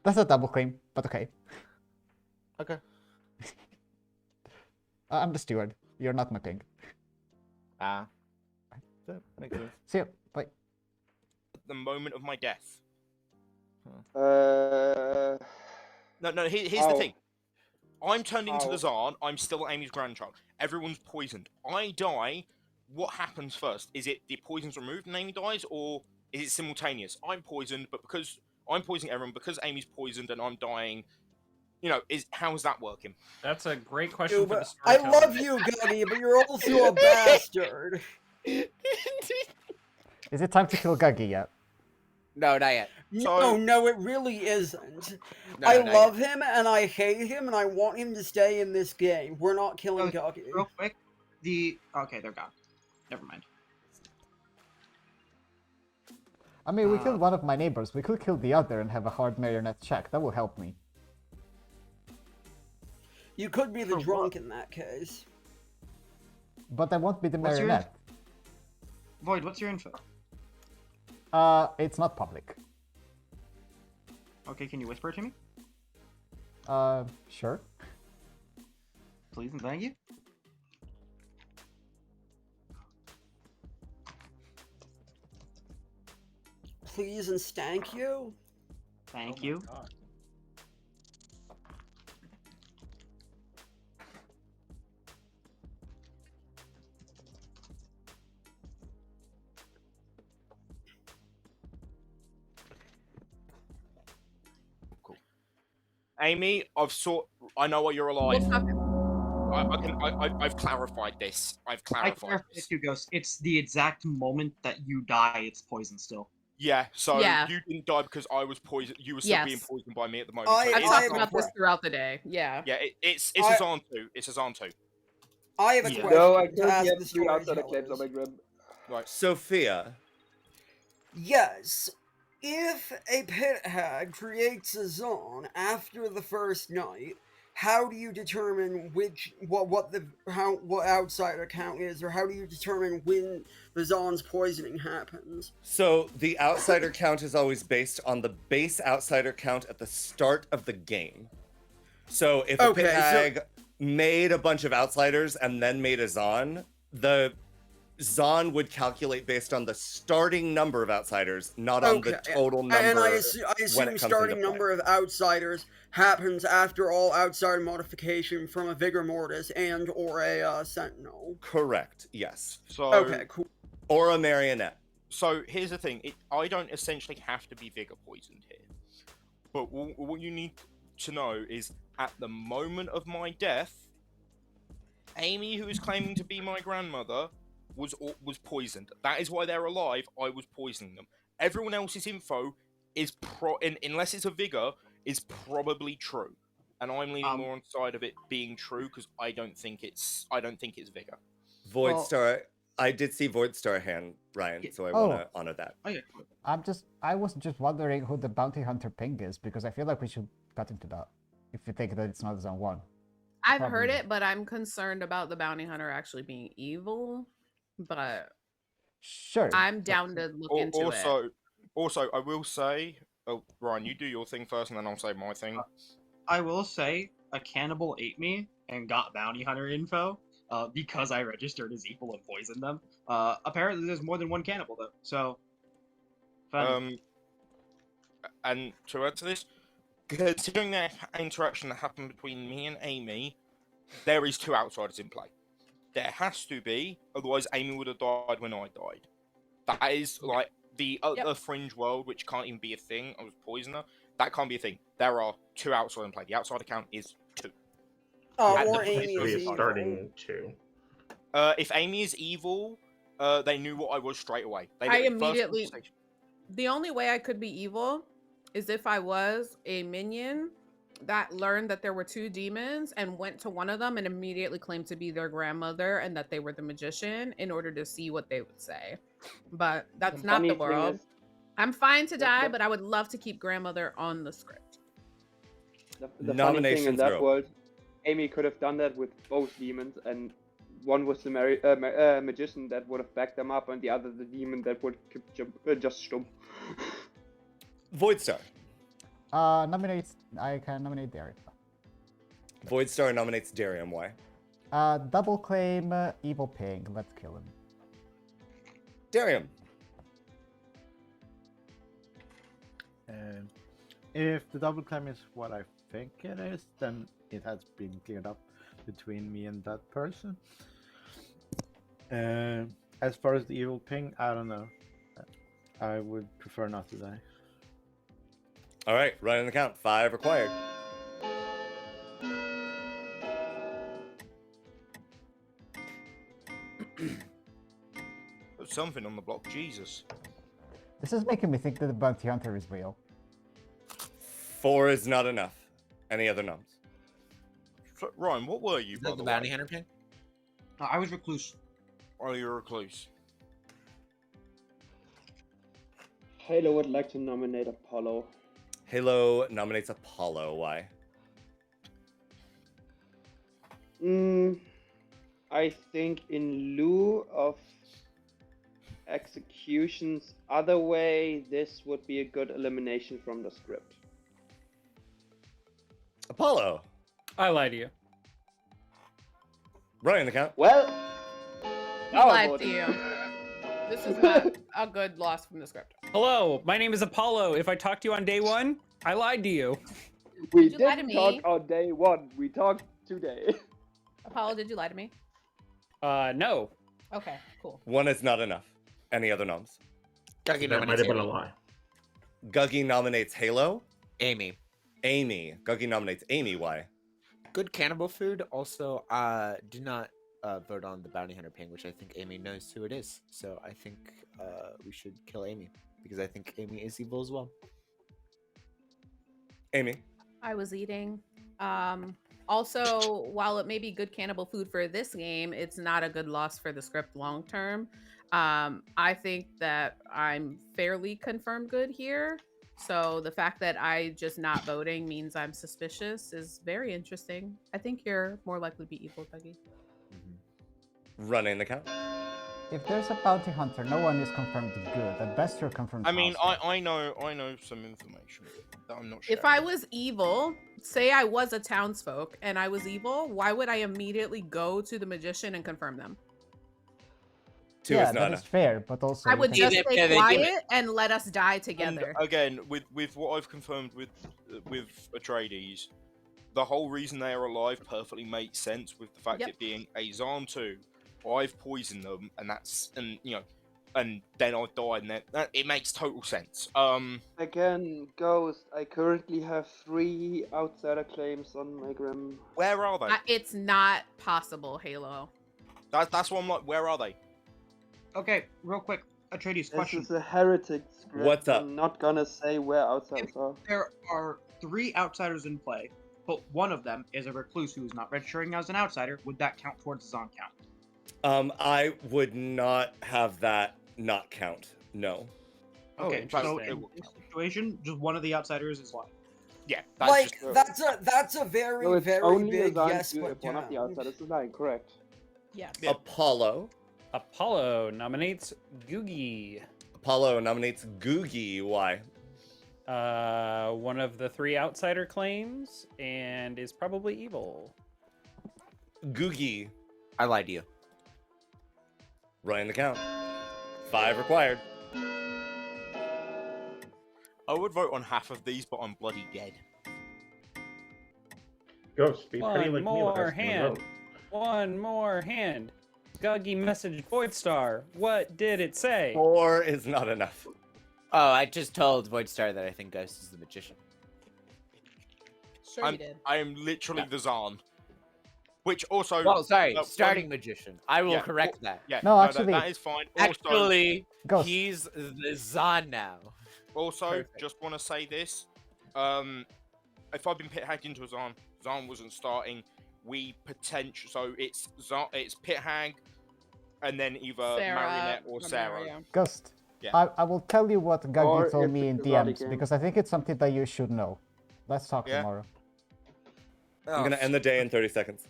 That's a double claim, but okay. Okay. I'm the steward. You're not my ping. Ah. That makes sense. See you. Bye. The moment of my death. Uh. No. Here's the thing. I'm turned into the Zon. I'm still Amy's grandchild. Everyone's poisoned. I die. What happens first? Is it the poison's removed and Amy dies, or is it simultaneous? I'm poisoned, but because I'm poisoning everyone, because Amy's poisoned and I'm dying. You know, how is that working? That's a great question Dude, for the I storyteller. love you, Guggy, but you're also a bastard. Is it time to kill Guggy yet? No, not yet. No, it really isn't. No, I not yet. love him and I hate him and I want him to stay in this game. We're not killing Gaki. Real quick, okay, they're gone. Never mind. I mean, we killed one of my neighbors. We could kill the other and have a hard marionette check. That will help me. You could be the drunk in that case. But I won't be the What's your marionette. Void, what's your info? It's not public. Okay, can you whisper it to me? Sure. Please and thank you. Please and stank you. Thank you. Amy, I know what you're alive. What's up? I've clarified this. I've I clarified clarified this. you, Ghost. It's the exact moment that you die, it's poison still. Yeah, so Yeah. you didn't die because I was poisoned. You were still being Yes. poisoned by me at the moment. I- so I've it's talked Azan about this two. throughout the day. Yeah. Yeah, it's I- Azan 2. It's Azan 2. I have a Yeah. question No, I to currently ask have the 3 outsider claims on storytellers. my grid. Right. Sophia, Yes, if a pit hag creates a zone after the first night, how do you determine what outsider count is, or how do you determine when the zone's poisoning happens? so the outsider count is always based on the base outsider count at the start of the game. So if a pit hag made a bunch of outsiders and then made a Zon, the Zon would calculate based on the starting number of outsiders, not on the total number. And I when assume it comes starting into play. number of outsiders happens after all outsider modification from a Vigor Mortis and or a Sentinel. Correct. Yes. So Okay, cool. Or a marionette. So here's the thing: I don't essentially have to be vigor poisoned here, but what you need to know is at the moment of my death, Amy, who is claiming to be my grandmother, was poisoned. That is why they're alive. I was poisoning them. Everyone else's info is unless it's a vigor, is probably true, and I'm leaning more on the side of it being true because I don't think it's vigor. Voidstar. I did see Voidstar hand, Ryan, so I want to honor that. I was just wondering who the bounty hunter ping is, because I feel like we should cut into that if you think that it's not Zone 1. I've Probably heard not. it, but I'm concerned about the bounty hunter actually being evil. But Sure. I'm down to look into it. Also, I will say, Ryan, you do your thing first, and then I'll say my thing. I will say a cannibal ate me and got bounty hunter info because I registered as equal and poisoned them. Apparently, there's more than one cannibal though. So, fun. And to add to this, considering that interaction that happened between me and Amy, there is 2 outsiders in play. There has to be, otherwise Amy would have died when I died. That is like the other fringe world, which can't even be a thing. I was poisoner. That can't be a thing. There are 2 outsiders in play. The outsider count is 2. Or Amy is starting 2. If Amy is evil, they knew what I was straight away. The only way I could be evil is if I was a minion that learned that there were 2 demons and went to one of them and immediately claimed to be their grandmother and that they were the magician in order to see what they would say. But that's not the world. I'm fine to die, but I would love to keep grandmother on the script. The funny thing in that world, Amy could have done that with both demons, and one was the magician that would have backed them up, and the other the demon that would just stump. Voidstar. I can nominate Darium. Voidstar nominates Darium. Why? Double claim evil ping. Let's kill him. Darium. If the double claim is what I think it is, then it has been cleared up between me and that person. As far as the evil ping, I don't know. I would prefer not to die. All right, running the count. 5 required. Put something on the block, Jesus. This is making me think that the bounty hunter is real. 4 is not enough. Any other noms? So, Ryan, what were you? Is By that the the bounty way? hunter pin? I was recluse. Oh, you're a recluse. Halo would like to nominate Apollo. Halo nominates Apollo. Why? I think in lieu of execution's other way, this would be a good elimination from the script. Apollo. I lie to you. Ryan, the count. Well, He lied to you. This is not a good loss from the script. Hello, my name is Apollo. If I talked to you on day 1, I lied to you. We Did you lie to didn't talk me? on day 1. We talked today. Apollo, did you lie to me? No. Okay, cool. 1 is not enough. Any other noms? Guggy That might nominates have been a Amy. lie. Guggy nominates Halo. Amy. Amy. Guggy nominates Amy. Why? Good cannibal food. Also, do not vote on the bounty hunter ping, which I think Amy knows who it is. So I think we should kill Amy because I think Amy is evil as well. Amy. I was eating. Also, while it may be good cannibal food for this game, it's not a good loss for the script long term. I think that I'm fairly confirmed good here. So the fact that I just not voting means I'm suspicious is very interesting. I think you're more likely to be evil, Dougie. Running the count. If there's a bounty hunter, no one is confirmed good. At best, you're confirmed. I mean, hostile. I know some information that I'm not sure. If I was evil, say I was a townsfolk and I was evil, why would I immediately go to the magician and confirm them? 2 yeah, is not that is enough. fair, but also I you would can- just Yeah, stay they give it. quiet and let us die And together. again, with what I've confirmed with Atreides, the whole reason they are alive perfectly makes sense with the fact Yep. it being a Zan 2. I've poisoned them, and and then I died, and that it makes total sense. Again, Ghost, I currently have 3 outsider claims on my Grim. Where are they? It's not possible, Halo. That's what I'm like. Where are they? Okay, real quick, Atreides, This question. is a heretic script. What's up? I'm not gonna say where outsiders are. There are 3 outsiders in play, but one of them is a recluse who is not registering as an outsider. Would that count towards the Zon count? I would not have that not count. No. Okay, so interesting. in this situation, just one of the outsiders is lying. Yeah, that's Like just, that's a very So it's very only big a Zan yes, if but one of the down. outsiders is lying, correct? Yeah. Apollo. Apollo nominates Googie. Apollo nominates Googie. Why? One of the 3 outsider claims and is probably evil. Googie. I lied to you. Running the count. 5 required. I would vote on half of these, but I'm bloody dead. Ghost, be pretty One like me. more last hand. vote. One more hand. Guggy message Void Star. What did it say? 4 is not enough. Oh, I just told Voidstar that I think Ghost is the magician. Sure you did. I am literally the Zan. Which also. Well, sorry, one- starting magician. I will Yeah, correct well, that. Yeah, No, actually- that is fine. Actually, Ghost. he's the Zan now. Also, Perfect. just want to say this. If I've been pit hagged into a Zan, Zan wasn't starting. We potential so it's pit hag, and then either Sarah Marinette or Sarah. Mario. Ghost. Yeah. I will tell you what Or Guggy told it's me a in karate DMs game. because I think it's something that you should know. Let's talk Yeah. tomorrow. I'm gonna end the day in 30 seconds.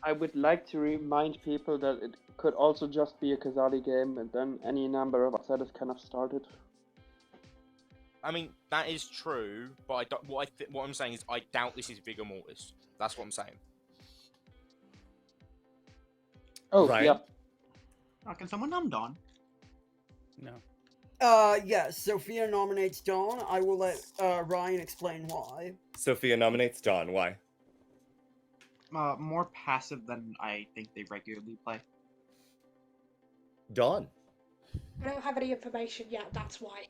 I would like to remind people that it could also just be a Kazali game, and then any number of outsiders can have started. I mean, that is true, but I don't, what I'm saying is I doubt this is Vigor Mortis. That's what I'm saying. Oh, Ryan? yeah. Can someone nom Dawn? No. Yes, Sophia nominates Dawn. I will let Ryan explain why. Sophia nominates Dawn. Why? More passive than I think they regularly play. Dawn. I don't have any information yet, that's why.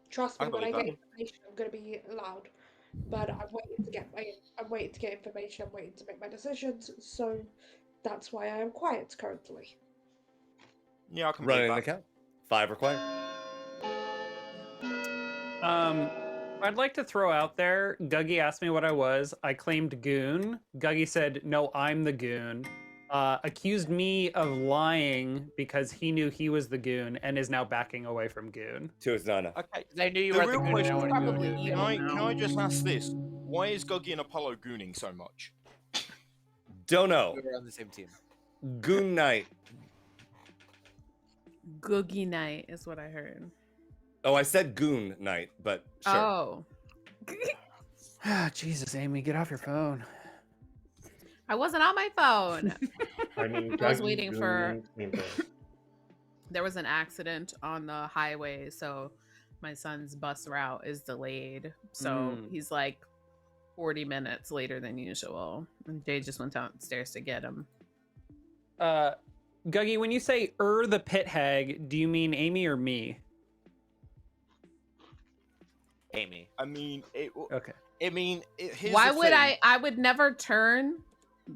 Trust I me, when I believe get that. information, I'm going to be loud. But I'm waiting to get information, I'm waiting to make my decisions, so that's why I am quiet currently. Yeah, I can Running believe the that. count. 5 required. I'd like to throw out there, Guggy asked me what I was. I claimed goon. Guggy said, no, I'm the goon. Accused me of lying because he knew he was the goon and is now backing away from goon. To his nana. Okay. They knew you The were the real goon. question and is no one knew probably you. evil can now. I just ask this? Why is Guggy and Apollo gooning so much? Don't know. We were on the same team. Goon night. Googie night is what I heard. Oh, I said goon night, but sure. Oh. Jesus, Amy, get off your phone. I wasn't on my phone. I mean, I was Guggy, waiting for. Goon, same thing. There was an accident on the highway, so my son's bus route is delayed. So he's like 40 minutes later than usual. And Jay just went downstairs to get him. Guggy, when you say the pit hag, do you mean Amy or me? Amy. I mean, Okay. I mean, here's Why the would thing. I would never turn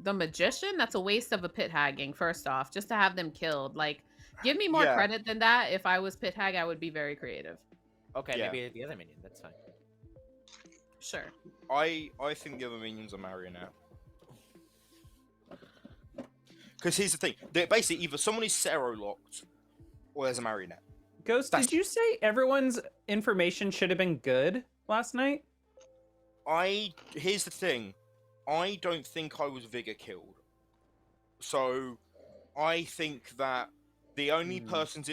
the magician? That's a waste of a pit hagging, first off, just to have them killed. Like, give me more Yeah. credit than that. If I was pit hag, I would be very creative. Okay, Yeah. maybe the other minion. That's fine. Sure. I think the other minions are marionette. Because here's the thing: they're basically either someone is Cero locked, or there's a marionette. Ghost, did you say everyone's information should have been good last night? Here's the thing: I don't think I was Vigor killed. So, I think that the only person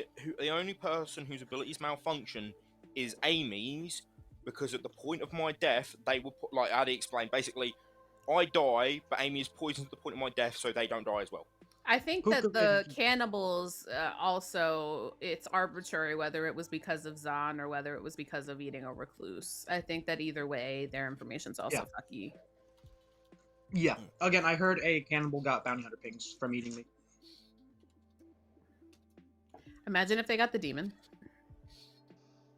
whose abilities malfunction is Amy's, because at the point of my death, they will put, like Addy explained, basically, I die, but Amy is poisoned at the point of my death, so they don't die as well. I think that the cannibals also, it's arbitrary whether it was because of Zahn or whether it was because of eating a recluse. I think that either way, their information's also fucky. Yeah. Again, I heard a cannibal got bounty hunter pings from eating me. Imagine if they got the demon.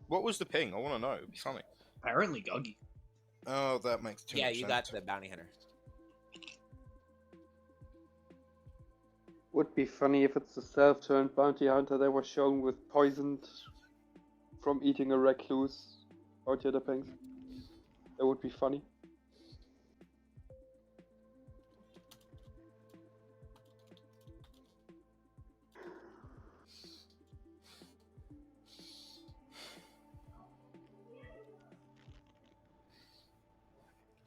What was the ping? I want to know. It'd be funny. Apparently, Guggy. Oh, that makes too much sense. Yeah, you got the bounty hunter. Would be funny if it's a self-turned bounty hunter that was shown with poisoned from eating a recluse bounty hunter pings. That would be funny.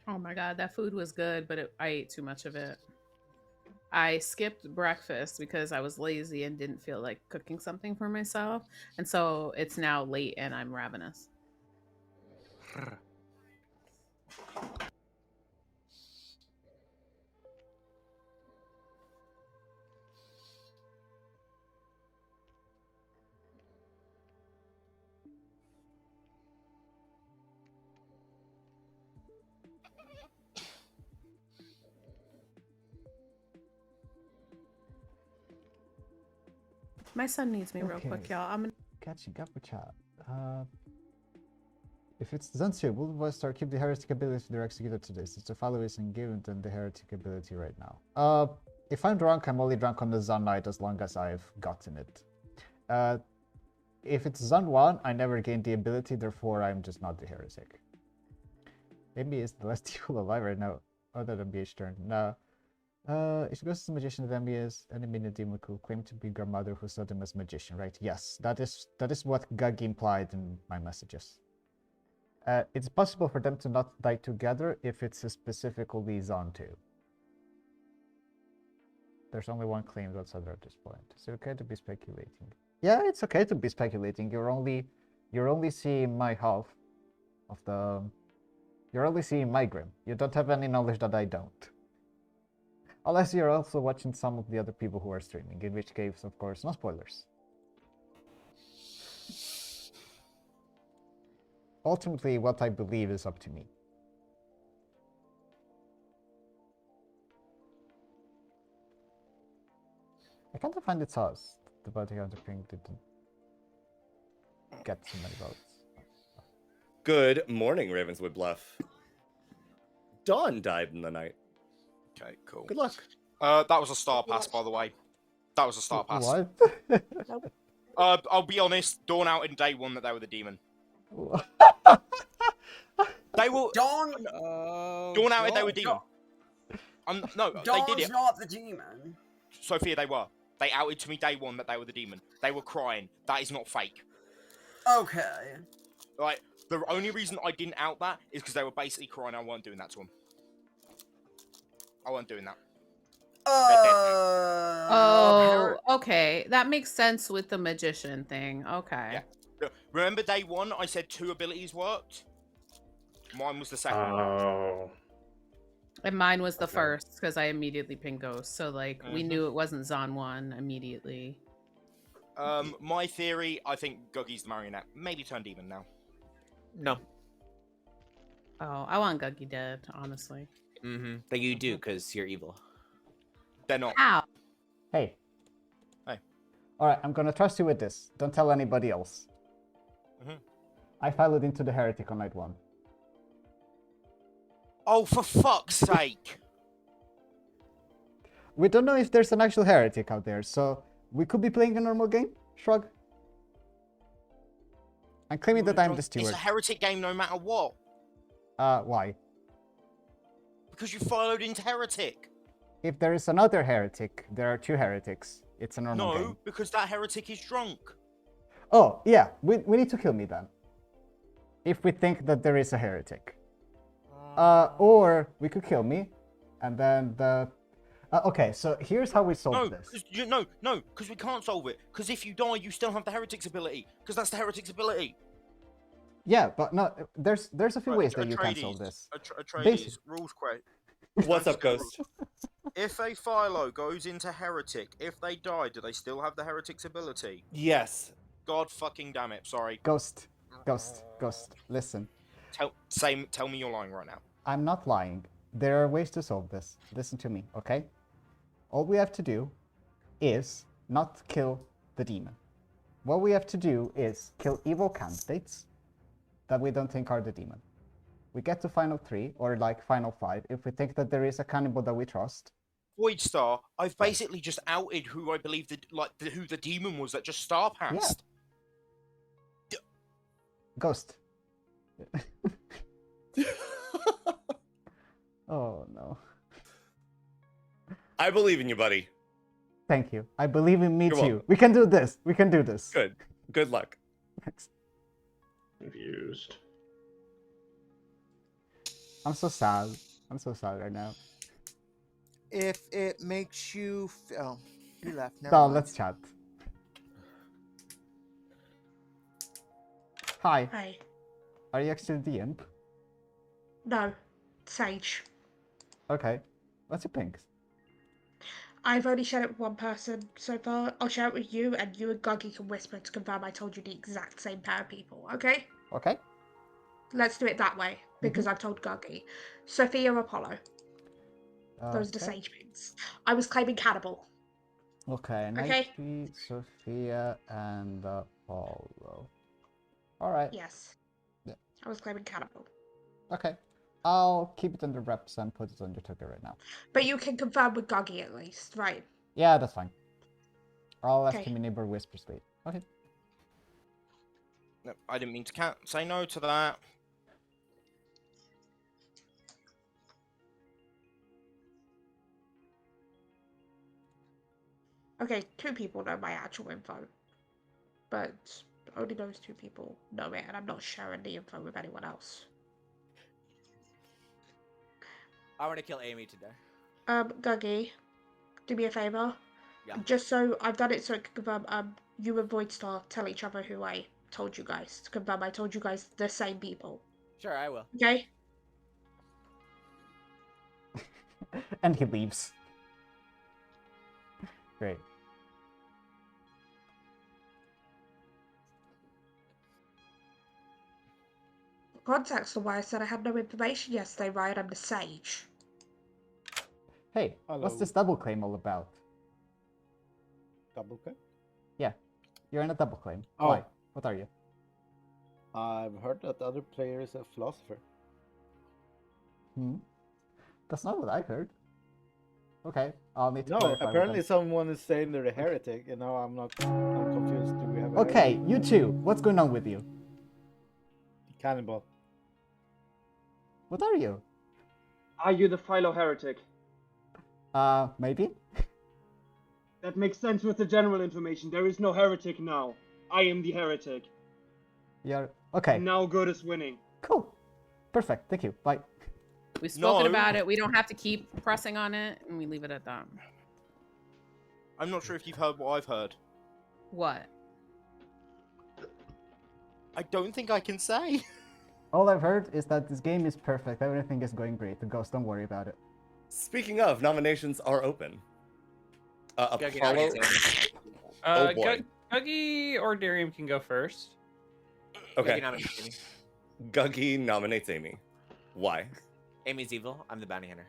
Oh my god, that food was good, but I ate too much of it. I skipped breakfast because I was lazy and didn't feel like cooking something for myself. And so it's now late and I'm ravenous. My son needs me real quick, Okay. y'all. I'm gonna... Catching up with chat. If it's Zanzir, will the start keep the heretic ability they're executed to this? It's a follow isn't given than the heretic ability right now. If I'm drunk, I'm only drunk on the Zan night as long as I've gotten it. If it's Zan 1, I never gained the ability, therefore I'm just not the heretic. Maybe it's the last evil alive right now, other than BH turn. No. If Ghost is a magician, then he is any minute demon could claim to be grandmother who saw them as magician, right? Yes, that is what Guggy implied in my messages. It's possible for them to not die together if it's a specific liaison too. There's only one claim that's other at this point. Is it okay to be speculating? Yeah, it's okay to be speculating. You're only seeing my half of the. You're only seeing my grim. You don't have any knowledge that I don't. Unless you're also watching some of the other people who are streaming, in which case, of course, no spoilers. Ultimately, what I believe is up to me. I can't find its house. The bounty hunter thing didn't get so many votes. Good morning, Ravenswood Bluff. Dawn died in the night. Okay, cool. Good luck. That was a star pass, by the way. That was a star pass. What? I'll be honest. Dawn out in day one that they were the demon. They will. Dawn. Dawn outed they were demon. No, they did Dawn's it. not the demon. Sophia, they were. They outed to me day one that they were the demon. They were crying. That is not fake. Okay. Like, the only reason I didn't out that is because they were basically crying. I wasn't doing that to them. I wasn't doing that. Oh, okay. That makes sense with the magician thing. Okay. Yeah. Remember day one, I said 2 abilities worked? Mine was the second one. Oh. And mine was the first because I immediately pinged Ghost. So, like, we Mhm. knew it wasn't Zon 1 immediately. My theory, I think Guggy's the marionette. Maybe turn demon now. No. Oh, I want Guggy dead, honestly. But you do, because you're evil. They're not. Ow. Hey. Hey. Alright, I'm gonna trust you with this. Don't tell anybody else. I followed into the heretic on night 1. Oh, for fuck's sake! We don't know if there's an actual heretic out there, so we could be playing a normal game. Shrug. I'm claiming that I'm the steward. It's a heretic game no matter what. Why? Because you followed into heretic. If there is another heretic, there are 2 heretics. It's a normal game. No, because that heretic is drunk. Oh, yeah. We need to kill me then. If we think that there is a heretic. Or we could kill me, and then the... okay, so here's how we solve this. No, because we can't solve it. Because if you die, you still have the heretic's ability. Because that's the heretic's ability. Yeah, but no, there's a few ways that you can solve this. Atreides, rules question. What's up, Ghost? If a Philo goes into heretic, if they die, do they still have the heretic's ability? Yes. God fucking damn it, sorry. Ghost, listen. Tell me you're lying right now. I'm not lying. There are ways to solve this. Listen to me, okay? All we have to do is not kill the demon. What we have to do is kill evil candidates that we don't think are the demon. We get to final 3, or like final 5, if we think that there is a cannibal that we trust. Void Star, I've basically just outed who I believe who the demon was that just star passed. Ghost. Oh no. I believe in you, buddy. Thank you. I believe in me You're too. welcome. We can do this. We can do this. Good. Good luck. Thanks. Confused. I'm so sad. I'm so sad right now. If it makes you feel... You left. Never No, mind. let's chat. Hi. Hi. Are you actually the imp? No. Sage. Okay. What's your pink? I've only shared it with one person so far. I'll share it with you, and you and Guggy can whisper to confirm I told you the exact same pair of people, okay? Okay. Let's do it that way, because I've told Guggy. Sophia Apollo. Those are the Okay. sage pinks. I was claiming cannibal. Okay. Okay. Nike, Sophia, and Apollo. Alright. Yes. Yeah. I was claiming cannibal. Okay. I'll keep it under wraps and put it on your ticket right now. But you can confirm with Guggy at least, right? Yeah, that's fine. I'll ask Okay. him in neighbor whisper speed. Okay. No, I didn't mean to say no to that. Okay, 2 people know my actual info. But only those 2 people know it, and I'm not sharing the info with anyone else. I want to kill Amy today. Guggy, do me a favor. Yeah. Just so I've done it so it can confirm, you and Voidstar tell each other who I told you guys. To confirm I told you guys the same people. Sure, I will. Okay? And he leaves. Great. Context of why I said I had no information yesterday, right? I'm the sage. Hey, what's Hello. this double claim all about? Double click? Yeah, you're in a double claim. Oh. Why? What are you? I've heard that the other player is a philosopher. Hmm? That's not what I heard. Okay, I'll need to No, clarify with apparently them. someone is saying they're a heretic, and now I'm confused. Do we have a Okay, heretic? you two, what's going on with you? Cannibal. What are you? Are you the Philo heretic? Maybe? That makes sense with the general information. There is no heretic now. I am the heretic. You're... Okay. And now good is winning. Cool. Perfect. Thank you. Bye. We've spoken No. about it. We don't have to keep pressing on it, and we leave it at that. I'm not sure if you've heard what I've heard. What? I don't think I can say. All I've heard is that this game is perfect. Everything is going great. The Ghost, don't worry about it. Speaking of, nominations are open. Apollo. Oh boy. Guggy or Darium can go first. Okay. Guggy nominates Amy. Guggy nominates Amy. Why? Amy's evil. I'm the bounty hunter.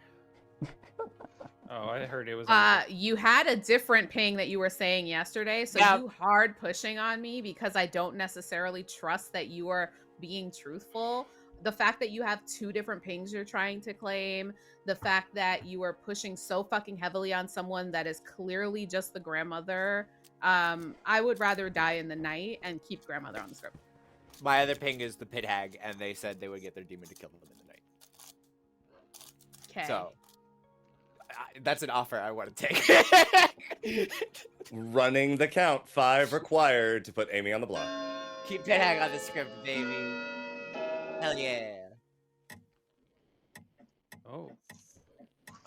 Oh, I heard it was. You had a different ping that you were saying yesterday, so Yeah. you hard pushing on me because I don't necessarily trust that you are being truthful. The fact that you have two different pings you're trying to claim, the fact that you are pushing so fucking heavily on someone that is clearly just the grandmother. I would rather die in the night and keep grandmother on the script. My other ping is the pit hag, and they said they would get their demon to kill them in the night. Okay. So that's an offer I want to take. Running the count. 5 required to put Amy on the block. Keep pit hag on the script, baby. Hell yeah. Oh.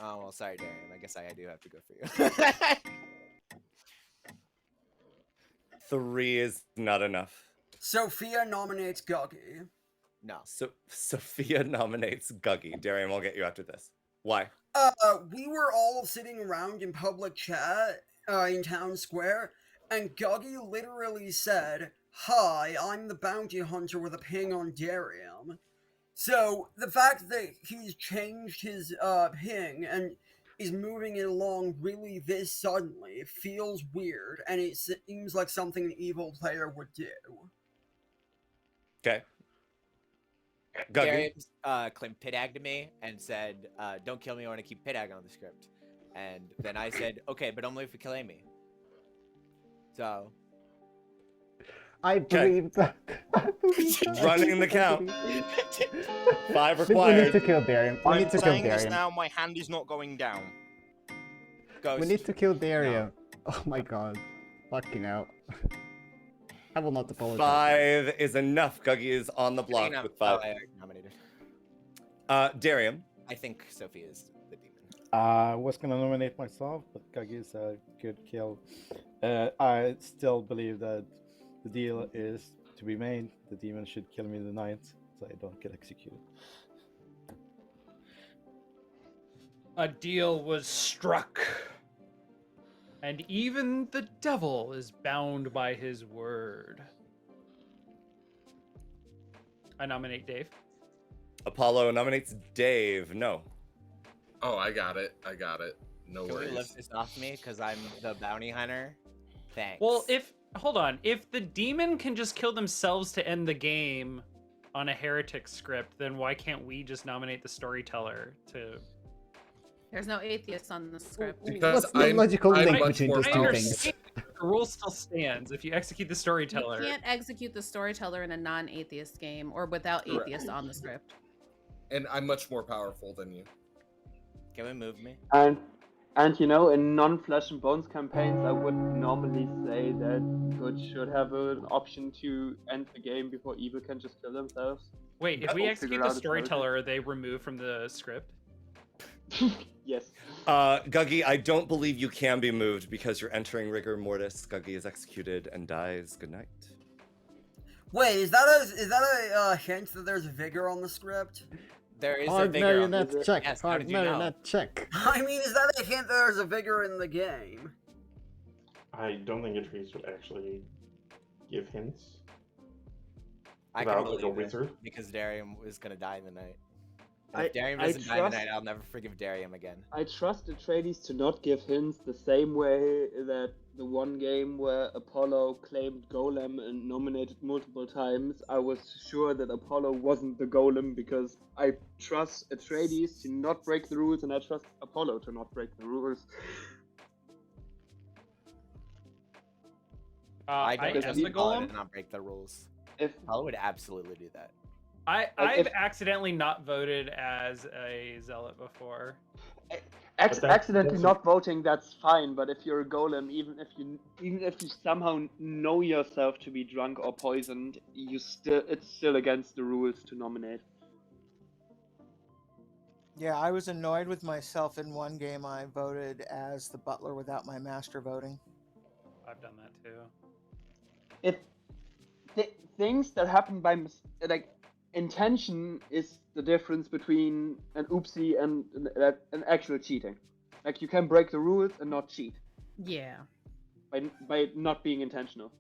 Oh well, sorry, Darian. I guess I do have to go for you. 3 is not enough. Sophia nominates Guggy. No. So Sophia nominates Guggy. Darian, we'll get you after this. Why? We were all sitting around in public chat in Town Square, and Guggy literally said, "Hi, I'm the bounty hunter with a ping on Darium." So the fact that he's changed his ping and is moving it along really this suddenly feels weird, and it seems like something an evil player would do. Okay. Guggy. Darian claimed pit hag to me and said, "Don't kill me. I want to keep pit hag on the script." And then I said, "Okay, but only if we kill Amy." So. I believe that. Running the count. 5 We need required. to kill Darium. We I'm need to kill saying this Darium. now. My hand is not going down. Ghost. We need to kill Darium. Oh my god. Fucking hell. I will not apologize. 5 is enough. Guggy is on the block with 5. I nominated. Darium. I think Sophie is the demon. I was gonna nominate myself, but Guggy is a good kill. I still believe that the deal is to be made. The demon should kill me in the night, so I don't get executed. A deal was struck. And even the devil is bound by his word. I nominate Dave. Apollo nominates Dave. No. Oh, I got it. No Can we worries. lift this off me because I'm the bounty hunter? Thanks. Well, hold on. If the demon can just kill themselves to end the game on a heretic script, then why can't we just nominate the storyteller to... There's no atheists on the script. Because What's the logical link between those two things? The rule still stands. If you execute the storyteller... You can't execute the storyteller in a non-atheist game or without atheists on the script. And I'm much more powerful than you. Can we move me? And you know, in non-Flesh and Bones campaigns, I would normally say that good should have an option to end the game before evil can just kill themselves. Wait, if we Or execute figure the out a storyteller, are they removed from the script? Yes. Guggy, I don't believe you can be moved because you're entering rigor mortis. Guggy is executed and dies. Good night. Wait, is that a hint that there's vigor on the script? There is a Hard vigor on marionette the- check. Yes, how Hard did you know? marionette check. I mean, is that a hint that there's a vigor in the game? I don't think Atreus would actually give hints. I Without, can like, a believe it, wizard? because Darium is gonna die in the night. And if Darium I doesn't die in the trust- night, I'll never forgive Darium again. I trust Atreides to not give hints the same way that the one game where Apollo claimed Golem and nominated multiple times, I was sure that Apollo wasn't the Golem because I trust Atreides to not break the rules and I trust Apollo to not break the rules. I I don't am trust the Apollo golem. to not break the rules. If Apollo would absolutely do that. I've accidentally not voted as a zealot before. Accidentally not voting, that's fine. But if you're a golem, even if you somehow know yourself to be drunk or poisoned, it's still against the rules to nominate. Yeah, I was annoyed with myself in one game. I voted as the butler without my master voting. I've done that too. Things that happen by intention is the difference between an oopsie and an actual cheating. Like, you can break the rules and not cheat. Yeah. By not being intentional.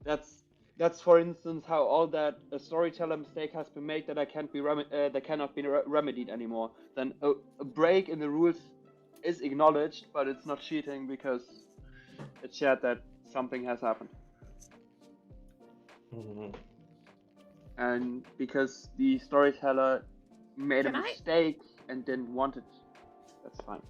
That's for instance how all that a storyteller mistake has been made that cannot be remedied anymore. Then a break in the rules is acknowledged, but it's not cheating because it's shared that something has happened. And because the storyteller made a mistake and didn't want it, that's fine.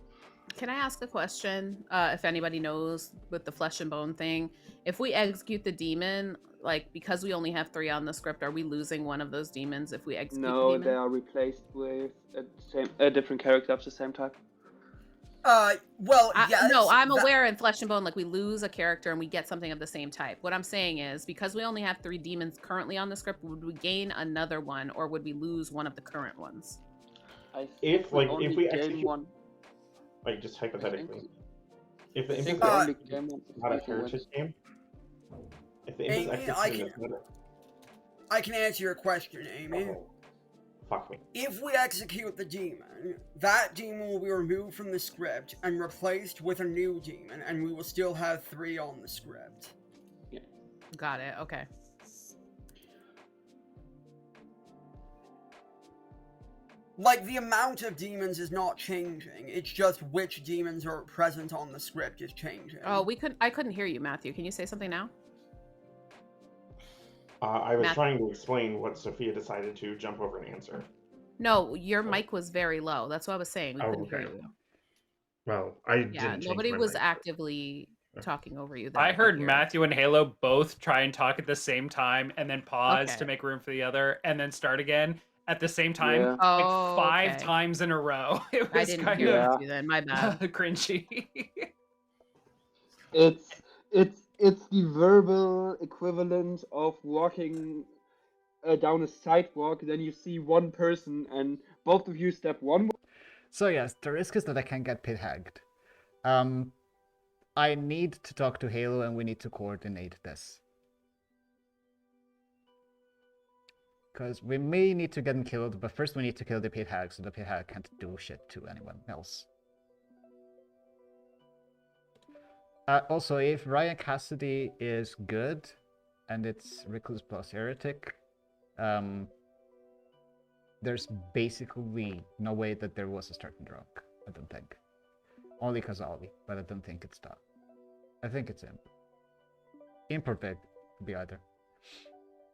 Can I ask a question? If anybody knows with the flesh and bone thing, if we execute the demon, like, because we only have 3 on the script, are we losing one of those demons if we execute the demon? No, they are replaced with a different character of the same type. Well, yes. No, I'm aware in Flesh and Bone, like, we lose a character and we get something of the same type. What I'm saying is, because we only have 3 demons currently on the script, would we gain another one, or would we lose one of the current ones? If we execute one, like, just hypothetically, if the I think Imp we is only gain one. not a heritage game, if the Imp is Amy, executing I can answer your question, Amy. fuck me. If we execute the demon, that demon will be removed from the script and replaced with a new demon, and we will still have 3 on the script. Yeah. Got it. Okay. Like, the amount of demons is not changing. It's just which demons are present on the script is changing. Oh, I couldn't hear you, Matthew. Can you say something now? I was trying to explain what Sophia decided to jump over and answer. No, your mic was very low. That's what I was saying. We couldn't hear you. Well, I didn't change nobody my was mic. actively talking over you. I heard Matthew and Halo both try and talk at the same time and then pause Okay. to make room for the other and then start again at the same time, Yeah. like Oh, 5 okay. times in a row. It I was didn't kind hear of you then. My bad. cringy. It's the verbal equivalent of walking down a sidewalk, then you see one person and both of you step one way. So yes, the risk is that I can get pit hagged. I need to talk to Halo and we need to coordinate this. Because we may need to get him killed, but first we need to kill the pit hag so the pit hag can't do shit to anyone else. Also, if Ryan Cassidy is good, and it's Recluse plus Heretic, there's basically no way that there was a starting drunk, I don't think. Only Kazali, but I don't think it's that. I think it's Imp. Imp or Big, could be either.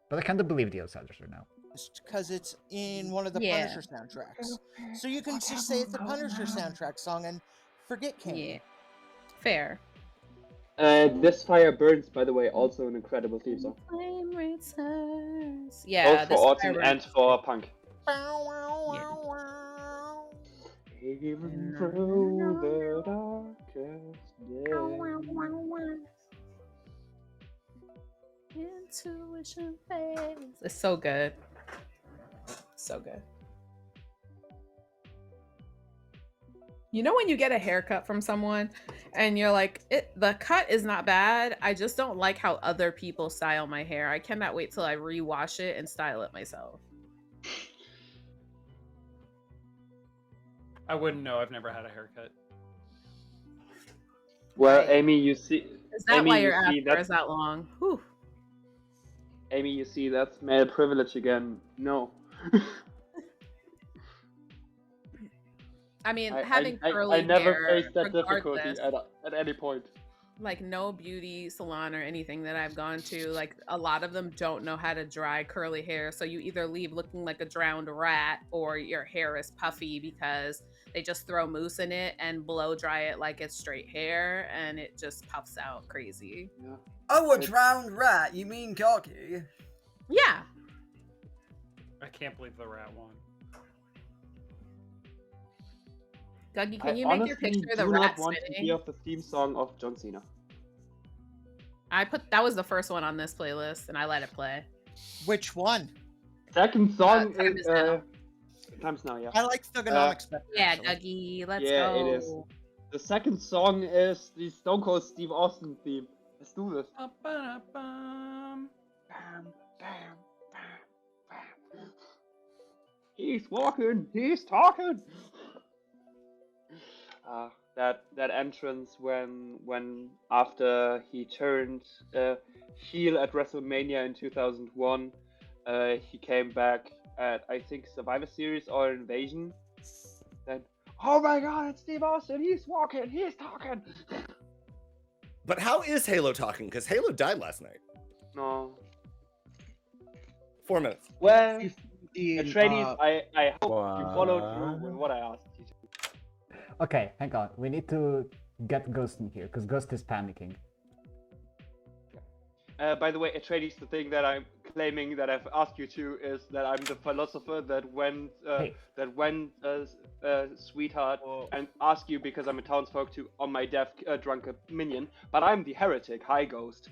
But I can't believe the outsiders are now. Because it's in one of the Yeah. Punisher soundtracks. So you can just say it's a Punisher soundtrack song and forget King. Yeah. Fair. This Fire Burns, by the way, also an incredible theme song. Flame returns. Yeah, Both this for Autumn Fire and for Punk. Yeah. Even through the darkest day. Intuition phase. It's so good. So good. You know when you get a haircut from someone and you're like, the cut is not bad. I just don't like how other people style my hair. I cannot wait till I rewash it and style it myself. I wouldn't know. I've never had a haircut. Well, Amy, you see. Is that Amy, why you your see, after is that long? Whew. Amy, you see, that's male privilege again. No. I mean, having curly I never hair, faced that difficulty regardless, at any point. like no beauty salon or anything that I've gone to, like a lot of them don't know how to dry curly hair. So you either leave looking like a drowned rat or your hair is puffy because they just throw mousse in it and blow dry it like it's straight hair and it just puffs out crazy. Yeah. Oh, a drowned rat? You mean Doggy? Yeah. I can't believe the rat won. Dougie, I can you make your honestly picture the do rat not want to spinning? hear the theme song of John Cena. That was the first one on this playlist, and I let it play. Which one? Second song Time is is Now. Time's Now, yeah. I like Thugonomics better. Yeah, actually. Dougie, let's Yeah, go. it is. The second song is the Stone Cold Steve Austin theme. Let's do this. Ba-ba-da-bum. Bam, bam, bam, bam. He's walking, he's talking. That entrance when after he turned heel at WrestleMania in 2001, he came back at I think Survivor Series or Invasion. Then, oh my God, it's Steve Austin! He's walking, he's talking. But how is Halo talking? Because Halo died last night. No. 4 minutes. Well, 15, Atreides, I hope you followed through with What? what I asked you to. Okay, hang on. We need to get Ghost in here because Ghost is panicking. By the way, Atreides, the thing that I'm claiming that I've asked you to is that I'm the philosopher that went sweetheart and ask you because I'm a townsfolk to on my deaf drunk minion, but I'm the heretic. Hi, Ghost.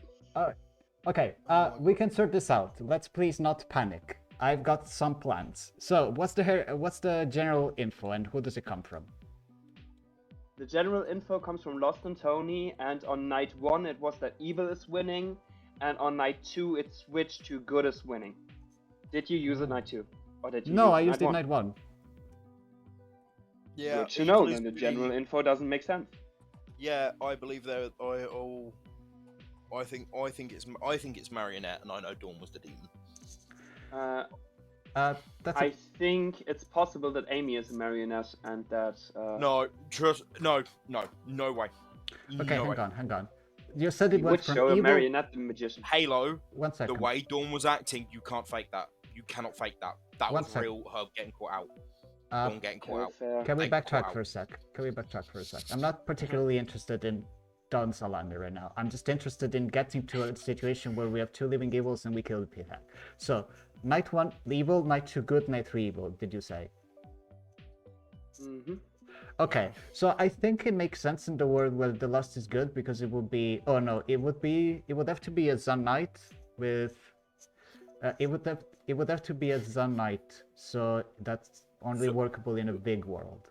Okay, we can sort this out. Let's please not panic. I've got some plans. So, what's the general info and who does it come from? The general info comes from Lost and Tony, and on night 1 it was that evil is winning, and on night 2 it switched to good is winning. Did you use it night 2? Or did you No, use I it used it night night 1. Yeah, Good to know, evil is then the pretty- general info doesn't make sense. Yeah, I believe that. I think it's Marionette, and I know Dawn was the demon. That's I think it's possible that Amy is a marionette and that. No, no way. Okay, no hang on. You said it You was would from show a evil. marionette the magician. Halo. One second. The way Dawn was acting, you can't fake that. You cannot fake that. That One was sec. real. Her getting caught out. Uh, Dawn getting caught out. Can we They got backtrack caught for a sec? I'm not particularly interested in Dawn Salami right now. I'm just interested in getting to a situation where we have 2 living evils and we kill the pit hack. So, night 1 evil, night 2 good, night 3 evil, did you say? Mm-hmm. Okay, so I think it makes sense in the world where the lust is good because it would be. Oh no, it would have to be a Zun Knight with. It would have to be a Zun Knight, so that's only workable in a big world.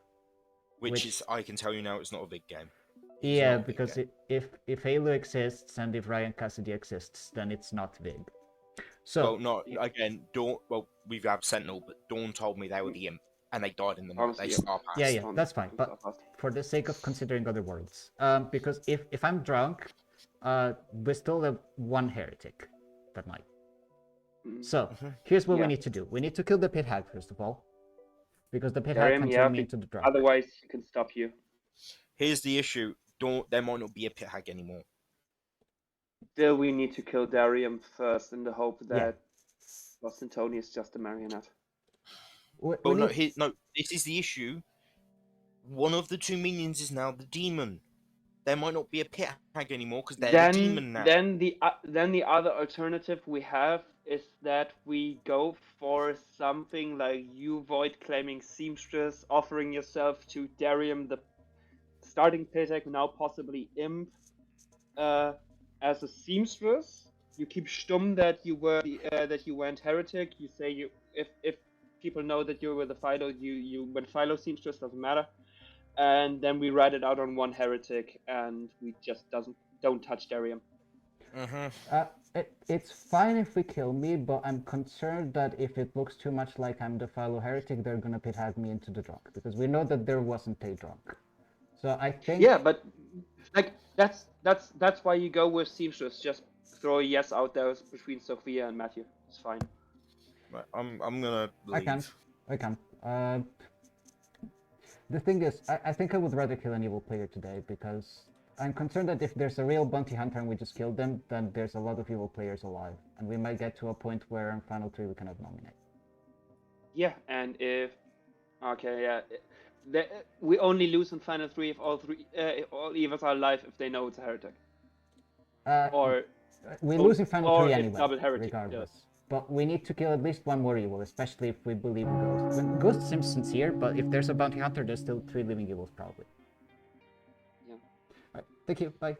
Which is, I can tell you now, it's not a big game. Yeah, because if Halo exists and if Ryan Cassidy exists, then it's not big. So. Well, no, again, Dawn. Well, we've had Sentinel, but Dawn told me they were the imp, and they died in the night. They star passed. Yeah, that's fine. But for the sake of considering other worlds, because if I'm drunk, we still have 1 heretic that night. So here's what we need to do. We need to kill the pit hag first of all, because the pit hag can turn me into the drunk. Otherwise, he can stop you. Here's the issue: there might not be a pit hag anymore. Still, we need to kill Darium first in the hope that Lost and Tony is just a marionette. Well, no, this is the issue. One of the 2 minions is now the demon. There might not be a pit hag anymore because they're the demon now. Then the other alternative we have is that we go for something like you, Void, claiming seamstress, offering yourself to Darium, the starting pit hag, now possibly imp, as a seamstress. You keep stum that you were that you went heretic. You say if people know that you were the Philo, you went Philo seamstress, doesn't matter. And then we write it out on 1 heretic, and we just don't touch Darium. It's fine if we kill me, but I'm concerned that if it looks too much like I'm the Philo heretic, they're gonna pit hag me into the drunk, because we know that there wasn't a drunk. So I think. Yeah, but like that's why you go with seamstress. Just throw a yes out there between Sophia and Matthew. It's fine. Right, I'm gonna leave. I can. The thing is, I think I would rather kill an evil player today because I'm concerned that if there's a real bounty hunter and we just kill them, then there's a lot of evil players alive, and we might get to a point where in Final 3 we cannot nominate. Yeah, and if we only lose in Final 3 if all evils are alive if they know it's a heretic. Or we lose in Final 3 it's anyway, double heretic. regardless. but we need to kill at least one more evil, especially if we believe in Ghost. Ghost seems sincere, but if there's a bounty hunter, there's still 3 living evils probably. Yeah. Alright, thank you, bye.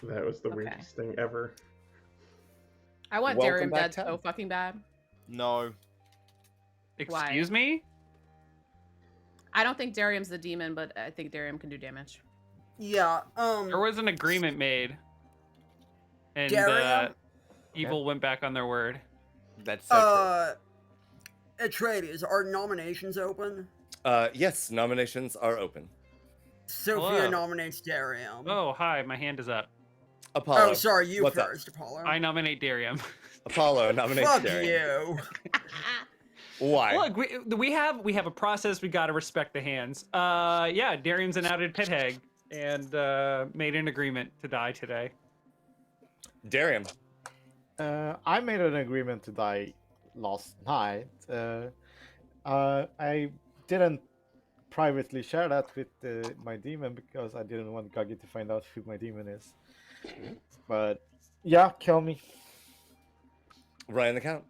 That was the weirdest thing ever. I want Welcome Darium back, dead Ted. so fucking bad. No. Excuse me? I don't think Darium's the demon, but I think Darium can do damage. Yeah, There was an agreement made. And Darium? Evil went back on their word. That's so Atreides, are nominations open? Yes, nominations are open. Sophia Hello. nominates Darium. Oh, hi, my hand is up. Apollo. Oh, sorry, you what's up? first, Apollo. I nominate Darium. Apollo nominates Fuck Darium. you. Why? Look, we have a process. We gotta respect the hands. Yeah, Darium's an outed pit hag and made an agreement to die today. Darium. I made an agreement to die last night. I didn't privately share that with my demon because I didn't want Gagi to find out who my demon is. But yeah, kill me. Right in the count.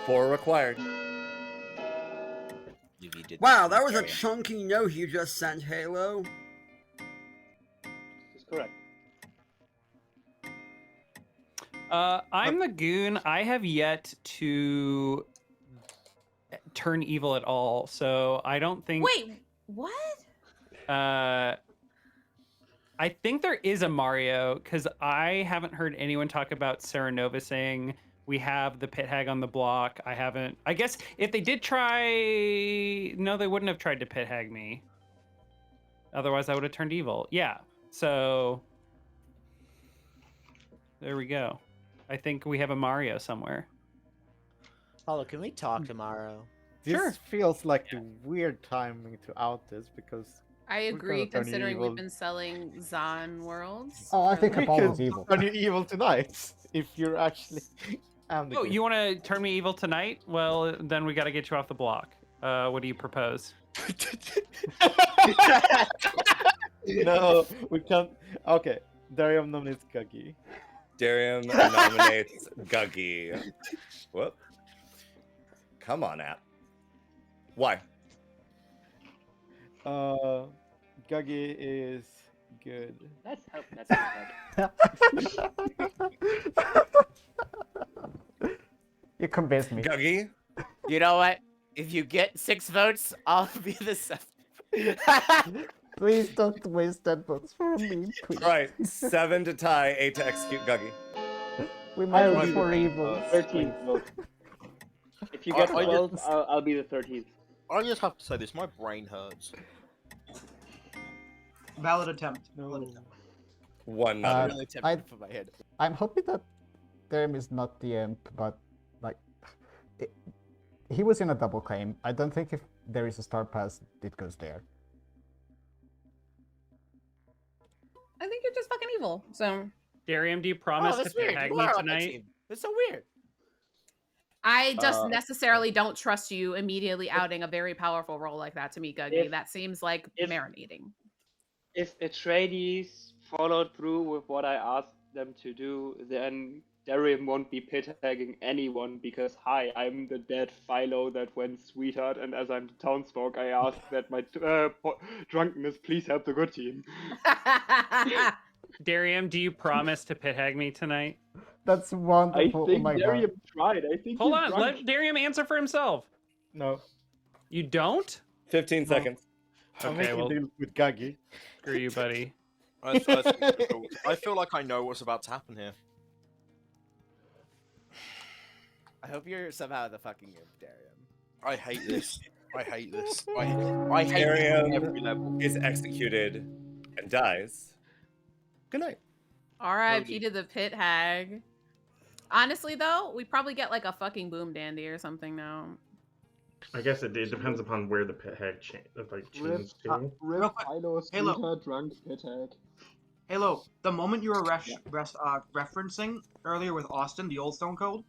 4 required. Wow, that was a chunky note you just sent, Halo. That's correct. I'm the goon. I have yet to turn evil at all, so I don't think. Wait, what? I think there is a Mario because I haven't heard anyone talk about Serenova saying we have the pit hag on the block. I haven't. I guess if they did try, no, they wouldn't have tried to pit hag me. Otherwise, I would have turned evil. Yeah. So there we go. I think we have a Mario somewhere. Paulo, can we talk tomorrow? This feels like the weird timing to out this because I we're agree, gonna turn considering evil. we've been selling Zon worlds. Oh, I think We Apollo's could evil. turn you evil tonight if you're actually. am the Oh, good. you want to turn me evil tonight? Well, then we got to get you off the block. What do you propose? No, we can't. Okay, Darium nominates Gagi. Darium nominates Guggy. Whoop. Come on, app. Why? Gagi is good. Let's hope that's not You convinced me. Guggy? You know what? If you get 6 votes, I'll be the 7th. Please don't waste that votes for me, please. Alright, 7 to tie, 8 to execute Guggy. We might I'll be be for the evil. 13th vote. If you get I 12, I'll be the 13th. I just have to say this, my brain hurts. Valid attempt. Valid attempt. One Uh, nother. I'm hoping that Darium is not the imp, but like he was in a double claim. I don't think if there is a star pass, it goes there. I think you're just fucking evil. So Darium, do you promise to that's pit weird. hag You me are on my tonight? team. That's so weird. I just necessarily don't trust you immediately outing a very powerful role like that to me, Guggy. That seems like marinating. If Atreides followed through with what I asked them to do, then Darium won't be pit tagging anyone because, hi, I'm the dead Philo that went sweetheart, and as I'm the townsfolk, I ask that my drunkenness please help the good team. Darium, do you promise to pit hag me tonight? That's I wonderful. think Oh my Darium god. tried. I think Hold he's on, drunk. let Darium answer for himself. No. You don't? 15 seconds. I'm Okay, making well, a deal with Gagi. screw you, buddy. I feel like I know what's about to happen here. I hope you're somehow the fucking imp, Darium. I hate this. I hate this. I hate this on every level. Is executed and dies. Good night. R.I.P. to the pit hag. Honestly, though, we probably get like a fucking boom dandy or something now. I guess it depends upon where the pit hag changed to. Real quick, Halo. Drunk pit hag. Halo, the moment you were referencing earlier with Austin, the old Stone Cold,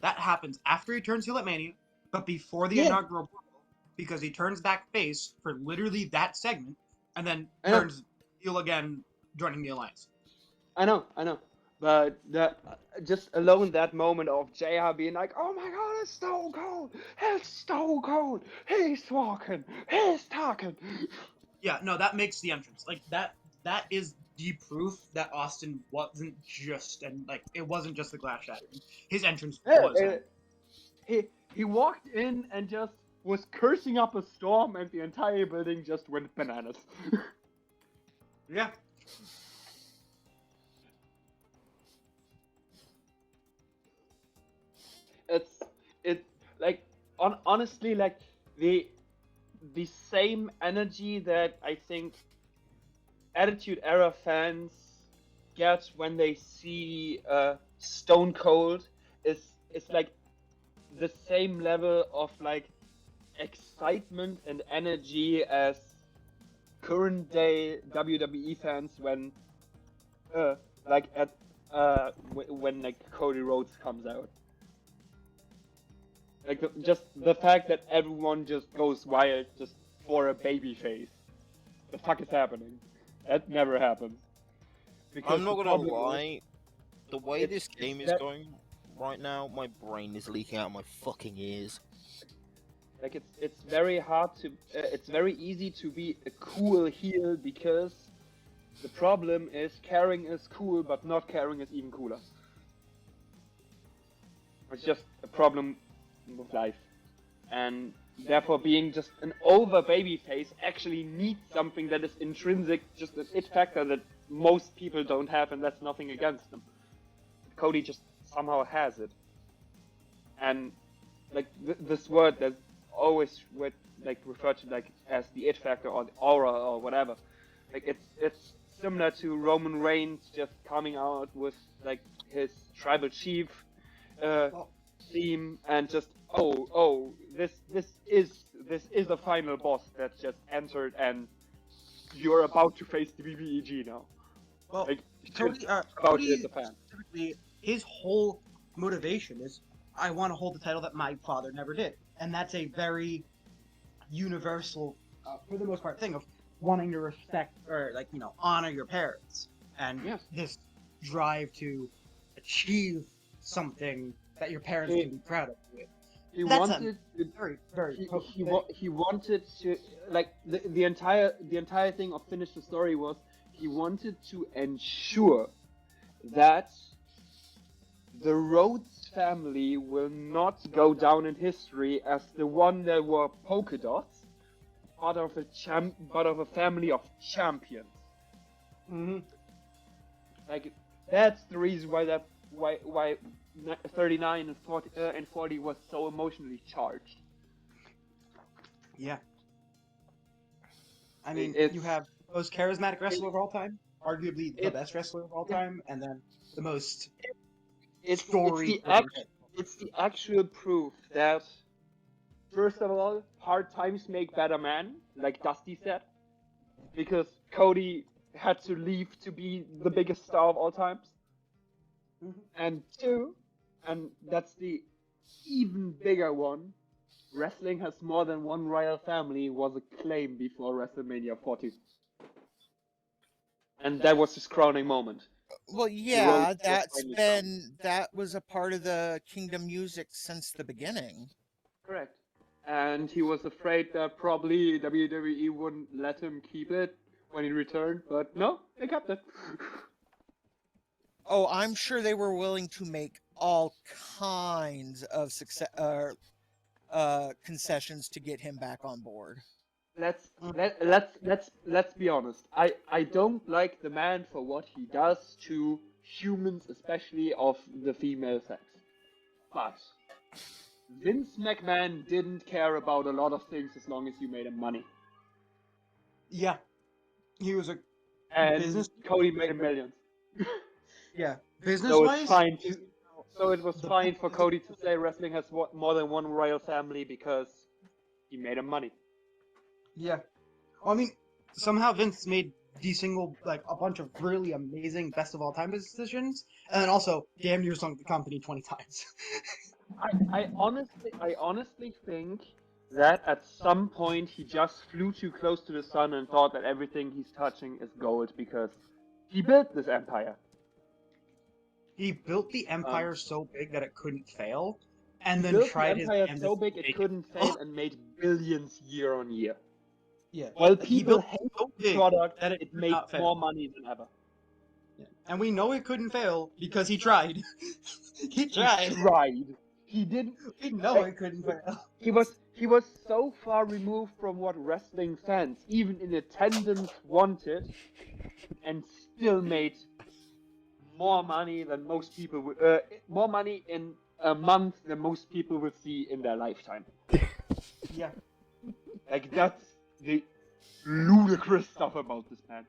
that happens after he turns heel at Mania, but before the inaugural portal, because he turns back face for literally that segment, and then turns heel again, joining the alliance. I know, but that just alone that moment of JR being like, "Oh my God, it's Stone Cold! It's Stone Cold! He's talking!" Yeah, no, that makes the entrance like that. That is the proof that Austin wasn't just it wasn't just the glass shattering. His entrance was. He walked in and just was cursing up a storm, and the entire building just went bananas. Yeah. It's like honestly like the same energy that I think Attitude Era fans get when they see Stone Cold is like the same level of like excitement and energy as current day WWE fans when when like Cody Rhodes comes out. Like just the fact that everyone just goes wild just for a baby face. The fuck is happening? That never happens. I'm not the gonna problem lie. The way it's- this game is that- going right now, my brain is leaking out my fucking ears. Like it's very hard to it's very easy to be a cool heel because the problem is caring is cool but not caring is even cooler. It's just a problem with life, and therefore being just an over baby face actually needs something that is intrinsic, just an it factor that most people don't have, and that's nothing against them. Cody just somehow has it, and like this word that's always referred to like as the it factor or the aura or whatever. Like it's similar to Roman Reigns just coming out with like his tribal chief theme and just this is the final boss that just entered and you're about to face the BBEG now. Well, like, Cody as a fan. specifically, his whole motivation is, I want to hold the title that my father never did, and that's a very universal, for the most part, thing of wanting to respect or honor your parents, and this drive to achieve something that your parents can be proud of. He That's wanted very, very. he wanted to like the entire thing of Finish the Story was he wanted to ensure that the Rhodes family will not go down in history as the one that were polka dots, but of a family of champions. Mm-hmm. Like that's the reason why 39 and 40 was so emotionally charged. Yeah. I mean, It's- you have the most charismatic wrestler of all time, arguably the best wrestler of all time, and then the most story. It's the actual proof that, first of all, hard times make better men, like Dusty said, because Cody had to leave to be the biggest star of all times. Mm-hmm. And two, and that's the even bigger one, wrestling has more than one royal family was a claim before WrestleMania 40. And that was his crowning moment. Well, yeah, that was a part of the Kingdom music since the beginning. Correct. And he was afraid that probably WWE wouldn't let him keep it when he returned, but no, they kept it. Oh, I'm sure they were willing to make all kinds of concessions to get him back on board. Let's be honest. I don't like the man for what he does to humans, especially of the female sex. But Vince McMahon didn't care about a lot of things as long as you made him money. Yeah, he was a And business. Cody made him millions. Yeah, So business-wise. it's fine. So it was fine for Cody to say wrestling has more than one royal family because he made him money. Yeah. Well, I mean, somehow Vince made a bunch of really amazing best of all time decisions, and then also damn near sunk the company 20 times. I honestly think that at some point he just flew too close to the sun and thought that everything he's touching is gold because he built this empire. He built the empire so big that it couldn't fail, and He then built the tried his empire damnedest so big to it make couldn't fail and made billions year on year. Yeah. While He people built hate so the big product, that it it could made not fail. more money than ever. Yeah. And we know it couldn't fail because he tried. He He tried. tried. He didn't. We know it couldn't fail. He was so far removed from what wrestling fans, even in attendance, wanted, and still made more money than most people would. More money in a month than most people would see in their lifetime. Yeah. Like that's the ludicrous stuff about this man.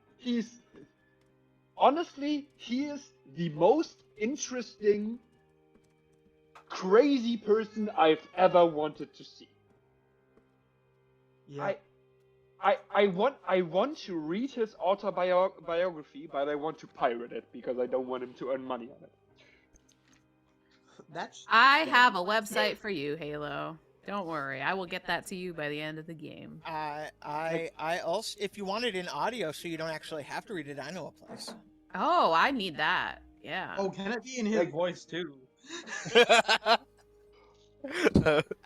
Honestly, he is the most interesting, crazy person I've ever wanted to see. Yeah. I want to read his autobiography, but I want to pirate it because I don't want him to earn money on it. I have a website for you, Halo. Don't worry, I will get that to you by the end of the game. I also, if you want it in audio, so you don't actually have to read it, I know a place. Oh, I need that. Yeah. Oh, can it be in his voice too?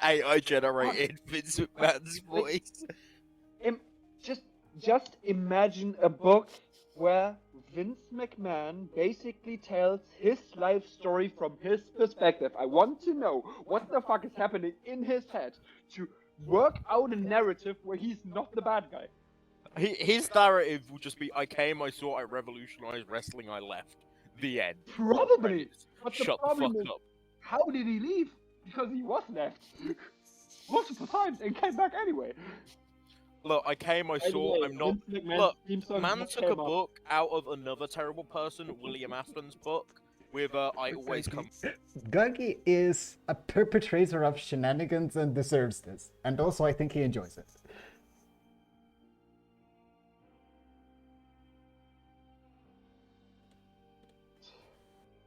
AI generated Vince McMahon's voice. Just imagine a book where Vince McMahon basically tells his life story from his perspective. I want to know what the fuck is happening in his head to work out a narrative where he's not the bad guy. His narrative will just be, I came, I saw, I revolutionized wrestling, I left. The end. Probably. But the Shut the problem fuck is, up. how did he leave? Because he was left multiple times and came back anyway. Look, I came, I By the saw, way, I'm not... Vince McMahon's Look, theme song man just took a came up. book out of another terrible person, William Afton's book, with I Always Come... Guggy is a perpetrator of shenanigans and deserves this. And also, I think he enjoys it.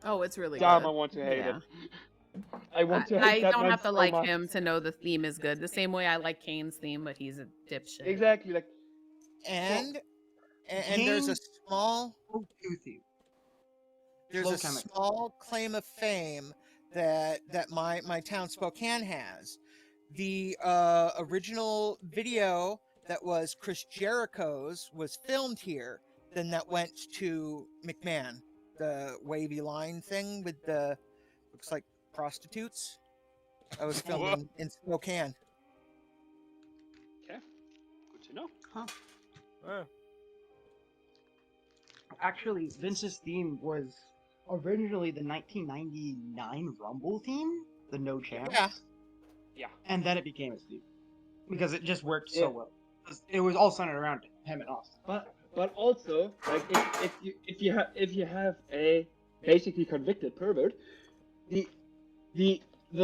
Oh, it's really Damn, good. I want to hate Yeah. it. I want to hate I that don't man have to so like much. him to know the theme is good. The same way I like Kane's theme, but he's a dipshit. Exactly, like And there's a small there's Slow a chemical. small claim of fame that my town Spokane has. The original video that was Chris Jericho's was filmed here. Then that went to McMahon, the wavy line thing with the looks like prostitutes. I was filming in Spokane. Okay, good to know. Huh. Actually, Vince's theme was originally the 1999 Rumble theme, the No Champs. Yeah. And then it became his theme because it just worked Yeah. so well. It was all centered around him and Austin. But also, like if you have a basically convicted pervert, the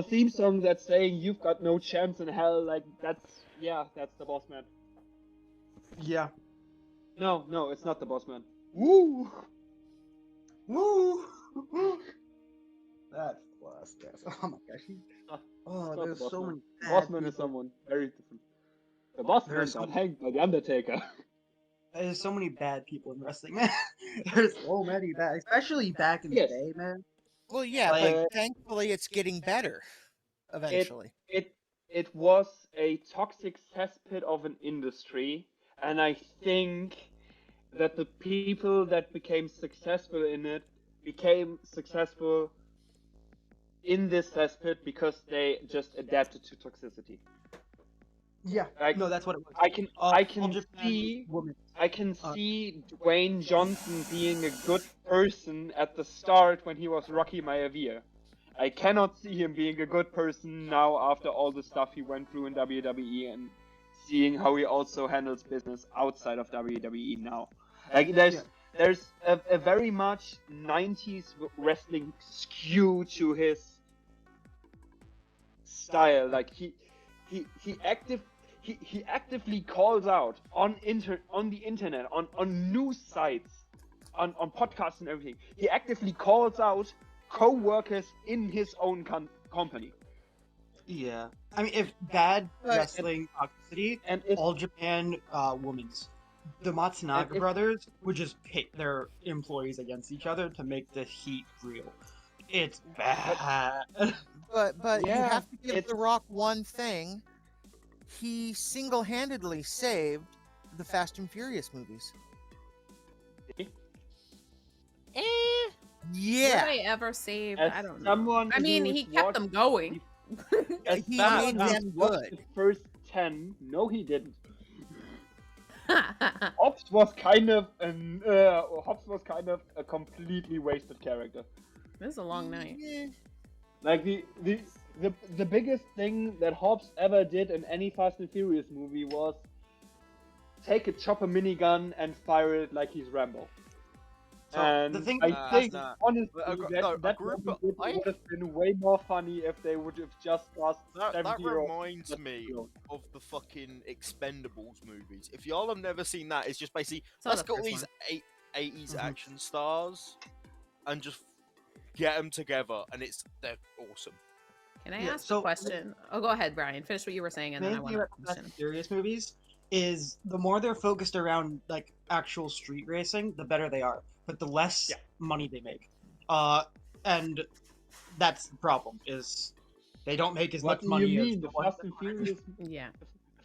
theme song that's saying you've got no chance in hell, like that's the boss man. Yeah. No, it's not the boss man. Woo! Woo! That's plus, yes. Oh my gosh. Oh, there's so many. The boss man is someone very different. The boss man got hanged by the Undertaker. There's so many bad people in wrestling, man. There's so many bad, especially back in the day, man. Well, yeah, Like- but thankfully it's getting better. Eventually. It was a toxic cesspit of an industry, and I think that the people that became successful in it became successful in this cesspit because they just adapted to toxicity. Yeah. Like, no, that's what it was. I can see woman. I can see Dwayne Johnson being a good person at the start when he was Rocky Maivia. I cannot see him being a good person now after all the stuff he went through in WWE and seeing how he also handles business outside of WWE now. Like there's a very much 90s wrestling skew to his style. Like he actively calls out on the internet, on news sites, on podcasts and everything. He actively calls out co-workers in his own company. Yeah. I mean, if bad But- wrestling toxicity, And if all Japan women's, the Matsunaga if- brothers would just pit their employees against each other to make the heat real. It's bad. But you Yeah, have to give it's- The Rock one thing. He single-handedly saved the Fast and Furious movies. Were Yeah. they ever saved? As I don't know. someone I mean, who's he kept watched- them going. As He someone made who's them watched good. The first 10, no, he didn't. Hobbs was kind of a completely wasted character. This is a long night. Like the biggest thing that Hobbs ever did in any Fast and Furious movie was take a chopper minigun and fire it like he's Rambo. So, And the thing- I think honestly No, that group- movie would have been way more funny if they would have just cast That 70-year-old. reminds me of the fucking Expendables movies. If y'all have never seen that, it's just basically Saw let's the get all first these one. 80s action stars and just get them together, and they're awesome. Can I Yeah, ask so- a question? Oh, go ahead, Brian. Finish what you were saying, and then I Main want thing to about Fast question. and Furious movies is the more they're focused around like actual street racing, the better they are. But the less money they make, and that's the problem. Is they don't make as What much do money you as mean? the The ones Fast and Furious, Yeah.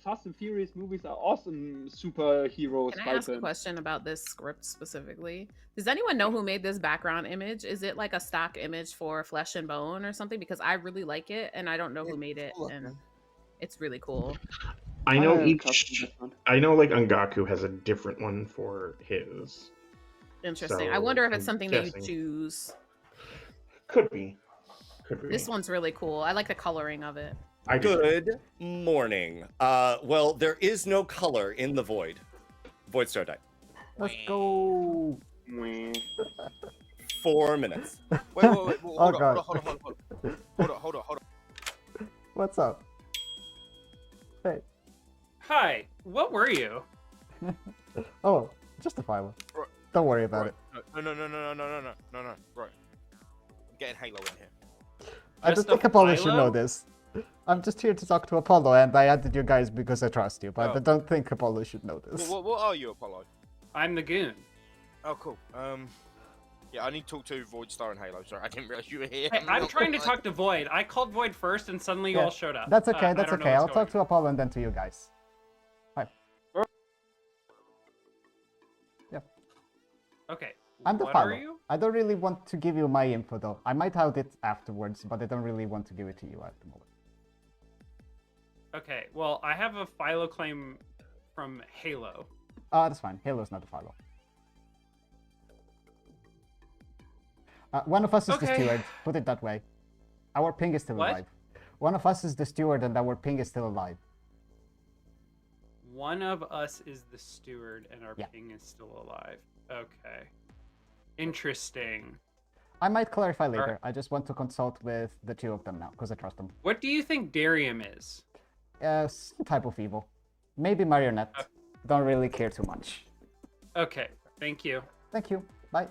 Fast and Furious movies are awesome superheroes. Can I ask a question about this script specifically? Does anyone know who made this background image? Is it like a stock image for Flesh and Bone or something? Because I really like it, and I don't know who made it, and it's really cool. I know have each. I know like Angaku has a different one for his. Interesting. I So, wonder if it's I'm something that guessing. you choose. Could be. Could be. This one's really cool. I like the coloring of it. I do. Good morning. Well, there is no color in the void. Void Star died. Let's go. 4 minutes. Wait, Oh, hold on, God. hold on. What's up? Hey. Hi, what were you? Oh, just a file. Right. Don't worry about it. No. Right. I'm getting Halo in here. I Just don't think a Apollo should know Philo? this. I'm just here to talk to Apollo, and I added you guys because I trust you, but Oh. I don't think Apollo should know this. What are you, Apollo? I'm the goon. Oh, cool. Yeah, I need to talk to Void Star and Halo. Sorry, I didn't realize you were here. Hey, I'm trying to talk to Void. I called Void first, and suddenly you Yeah, all showed up. That's okay, I that's don't know okay. what's I'll going talk to Apollo and then to you guys. Okay. I'm the what follow. are you? I don't really want to give you my info though. I might have it afterwards, but I don't really want to give it to you at the moment. Okay, well, I have a Philo claim from Halo. That's fine. Halo's not a follow. One of us is the Okay. steward. Put it that way. Our ping is still What? alive. One of us is the steward, and our ping is still alive. One of us is the steward, and our Yeah. ping is still alive. Okay. Interesting. I might clarify later. Alright. I just want to consult with the two of them now because I trust them. What do you think Darium is? Some type of evil. Maybe marionette. Don't really care too much. Okay, thank you. Thank you. Bye.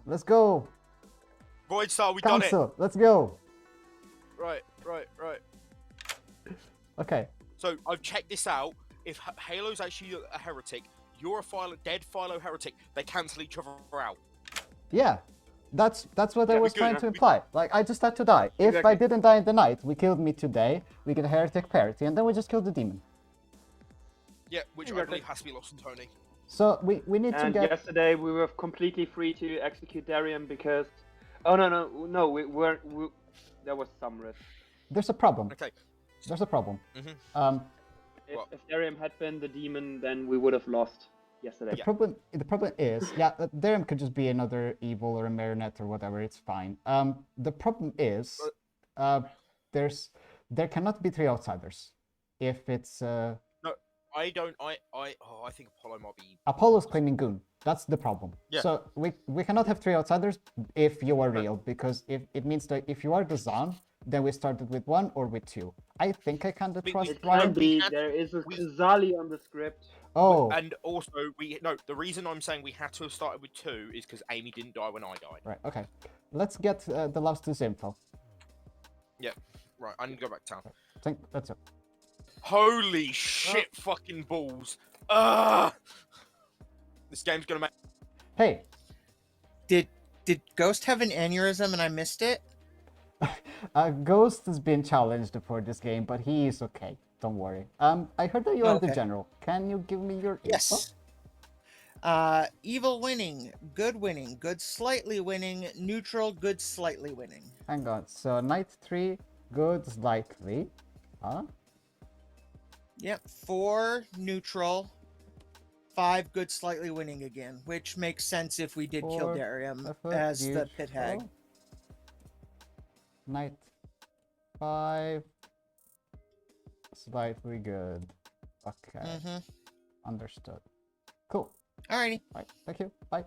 Let's go. Void Star, we done it. Council, let's go. Right. Okay. So I've checked this out. If Halo's actually a heretic, you're a dead Philo heretic. They cancel each other out. Yeah. That's what I Yeah, was good, trying to we- imply. Like, I just had to die. If I Exactly. didn't die in the night, we killed me today, we get a heretic parity, and then we just killed the demon. Yeah, which I Exactly. believe has to be lost in Tony. So we need to And get... yesterday we were completely free to execute Darium because. Oh no! We weren't. There was some risk. There's a problem. Okay. There's a problem. Mhm. If Darium had been the demon, then we would have lost yesterday. The problem is, Darren could just be another evil or a marionette or whatever. It's fine. The problem is, there cannot be three outsiders. If it's No, I don't. I think Apollo might be. Apollo's claiming goon. That's the problem. Yeah. So we cannot have three outsiders if you are real, because if it means that if you are the Zan, then we started with one or with two. I think I kind of trust It Ryan. can be. There is a Kazali on the script. Oh. And also, the reason I'm saying we had to have started with two is because Amy didn't die when I died. Right. Okay. let's get the last 2's info. Yeah, right. I need to go back to town. That's it. Holy shit! Fucking balls! Ah! This game's gonna make. Hey. Did Ghost have an aneurysm and I missed it? Ghost has been challenged for this game, but he is okay. Don't worry. I heard that you are the Okay. general. Can you give me your Yes. Evil winning, good slightly winning, neutral, good slightly winning. info? Hang on. So Knight 3, good slightly. Huh? Yep, 4 neutral, 5 good slightly winning again, which makes sense if we did kill 4 Darium effort, as the pit hag. neutral. Knight 5, slightly good. Okay. Understood. Cool. Alrighty. Right. Thank you. Bye.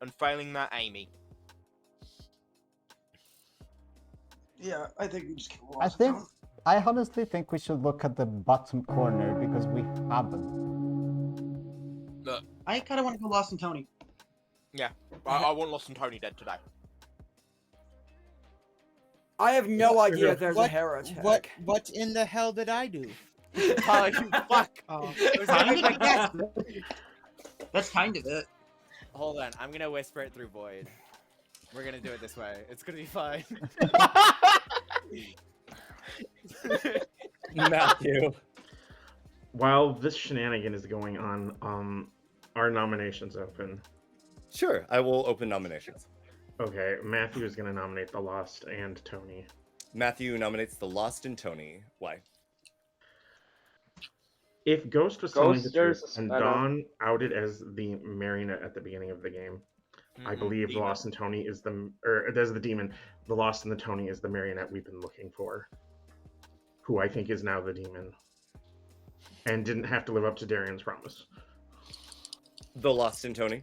And failing that, Amy. Yeah, I think we just kill I think I honestly think we should look at the bottom corner because we haven't. Look. I kind of want to go Lost and Tony. Yeah, I want Lost and Tony dead today. I have no idea if there's a What- heretic. What in the hell did I do? Oh, you fuck! That's kind of it. Hold on, I'm gonna whisper it through Void. We're gonna do it this way. It's gonna be fine. Matthew. While this shenanigan is going on, are nominations open? Sure, I will open nominations. Okay, Matthew is going to nominate The Lost and Tony. Matthew nominates The Lost and Tony. Why? If Ghost was telling the there's truth a and spider. Dawn outed as the marionette at the beginning of the game, I believe The Demon. Lost and Tony is there's the demon. The Lost and the Tony is the marionette we've been looking for, who I think is now the demon, and didn't have to live up to Darian's promise. The Lost and Tony.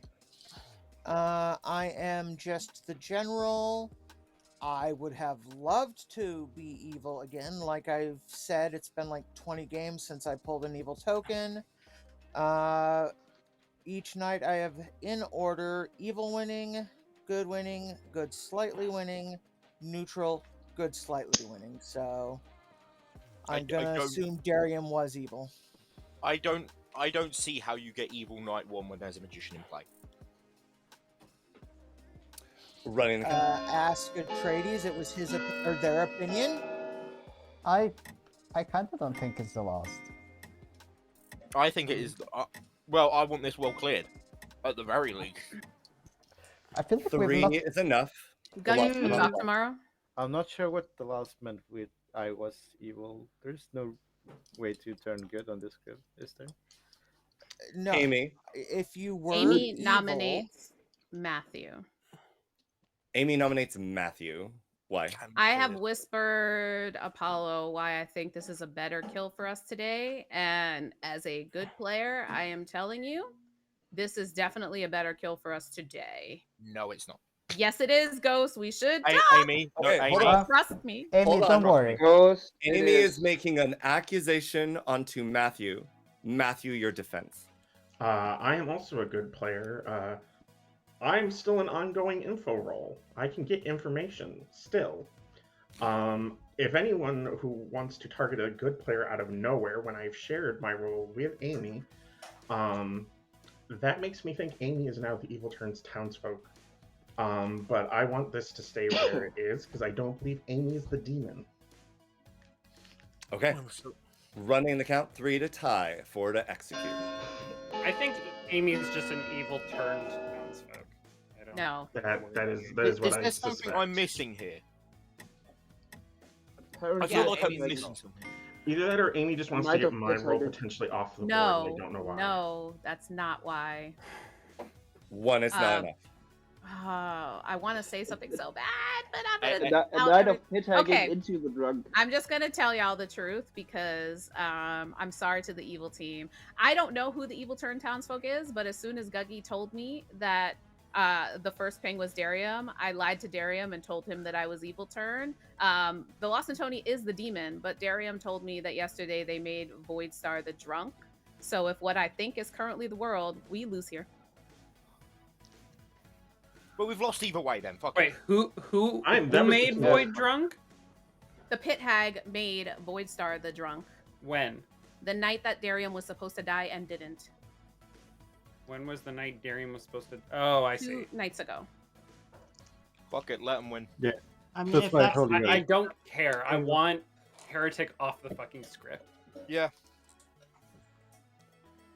I am just the general. I would have loved to be evil again. Like I've said, it's been like 20 games since I pulled an evil token. Each night I have in order evil winning, good slightly winning, neutral, good slightly winning. So I'm gonna assume Darium was evil. I don't see how you get evil night 1 when there's a magician in play. Running the Ask Atreides. It was his or their opinion. I kind of don't think it's the Lost. I think it is. Well, I want this well cleared, at the very least. I feel like 3 is enough. Gunny, can you talk tomorrow? I'm not sure what the last meant with I was evil. There's no way to turn good on this good, is there? No. Amy. If you were Amy evil, nominates Matthew. Amy nominates Matthew. Why? I have whispered Apollo why I think this is a better kill for us today. And as a good player, I am telling you, this is definitely a better kill for us today. No, it's not. Yes, it is, Ghost. We should Hey, talk. Amy. No, Okay, Amy. hold on. Trust me. Amy, Hold on. don't worry. Ghost. it Amy is making an accusation onto Matthew. Matthew, your defense. I am also a good player. I'm still an ongoing info role. I can get information still. If anyone who wants to target a good player out of nowhere when I've shared my role with Amy, that makes me think Amy is now the Evil Turns townsfolk. But I want this to stay where it is because I don't believe Amy is the demon. Okay. Running the count, 3 to tie, 4 to execute. I think Amy's just an evil turned townsfolk. I don't No. That is what I There's something suspect. I'm missing here. I Apparently feel like I'm Amy's missing something. Either that or Amy just wants to Might get have my role decided- potentially off the board No. and I don't know why. No, that's not why. 1 is not Um, enough. Oh, I want to say something so bad, but I'm A gonna. a I'll night try of pit hagging Okay. into the drug. I'm just gonna tell y'all the truth because I'm sorry to the evil team. I don't know who the evil turn townsfolk is, but as soon as Guggy told me that the first ping was Darium, I lied to Darium and told him that I was evil turn. The Lost and Tony is the demon, but Darium told me that yesterday they made Void Star the drunk. So if what I think is currently the world, we lose here. But we've lost either way then. Fuck Wait, it. who that was made the- Void drunk? The pit hag made Voidstar the drunk When? the night that Darium was supposed to die and didn't. When was the night Darium was supposed to? Oh, I see. 2 nights ago. Fuck it, let them win. Yeah. I mean, That's if why I that's told the you I case, don't care. I want Heretic off the fucking script. Yeah.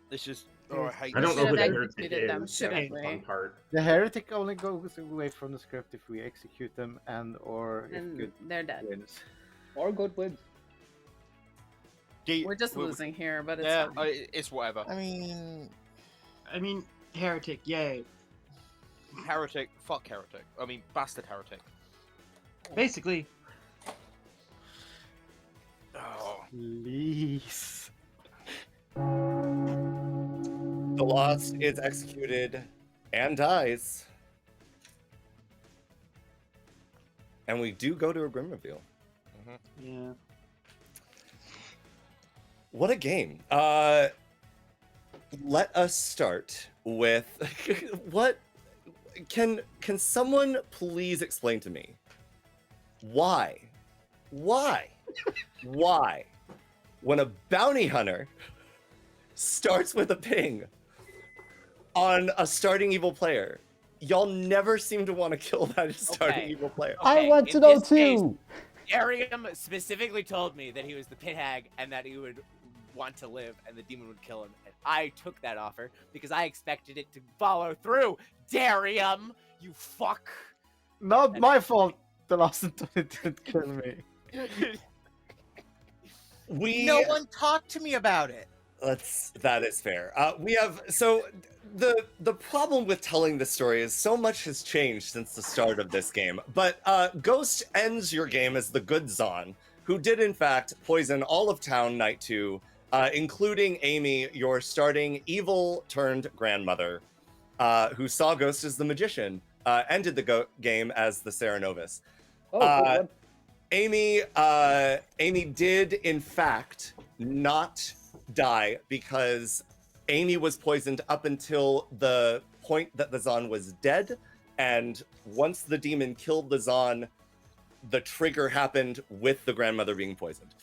It's just. Oh, I hate I don't this. know who the Should've heretic executed them, is. That's should've the fun we? part. The heretic only goes away from the script if we execute them and or if And good they're dead. wins. Or good wins. We're just losing here, but it's Yeah, fine. it's whatever. I mean, heretic, yay. Heretic, fuck heretic. I mean, bastard heretic. Basically, Oh. Please. The Lost is executed and dies. And we do go to a Grim Reveal. yeah. What a game. Let us start with what can someone please explain to me why when a bounty hunter starts with a ping on a starting evil player, y'all never seem to want to kill that starting Okay. evil player? I want to in know this case, too. Arium specifically told me that he was the pit hag and that he would want to live and the demon would kill him. And I took that offer because I expected it to follow through. Darium, you fuck. Not my fault. The last didn't kill me. No one talked to me about it. That is fair. We have the problem with telling this story is so much has changed since the start of this game. But Ghost ends your game as the good Zon, who did in fact poison all of town night 2, including Amy, your starting evil turned grandmother, who saw Ghost as the magician, ended the game as the Serenovus. Oh, Amy did in fact not die because Amy was poisoned up until the point that the Zon was dead, and once the demon killed the Zon, the trigger happened with the grandmother being poisoned.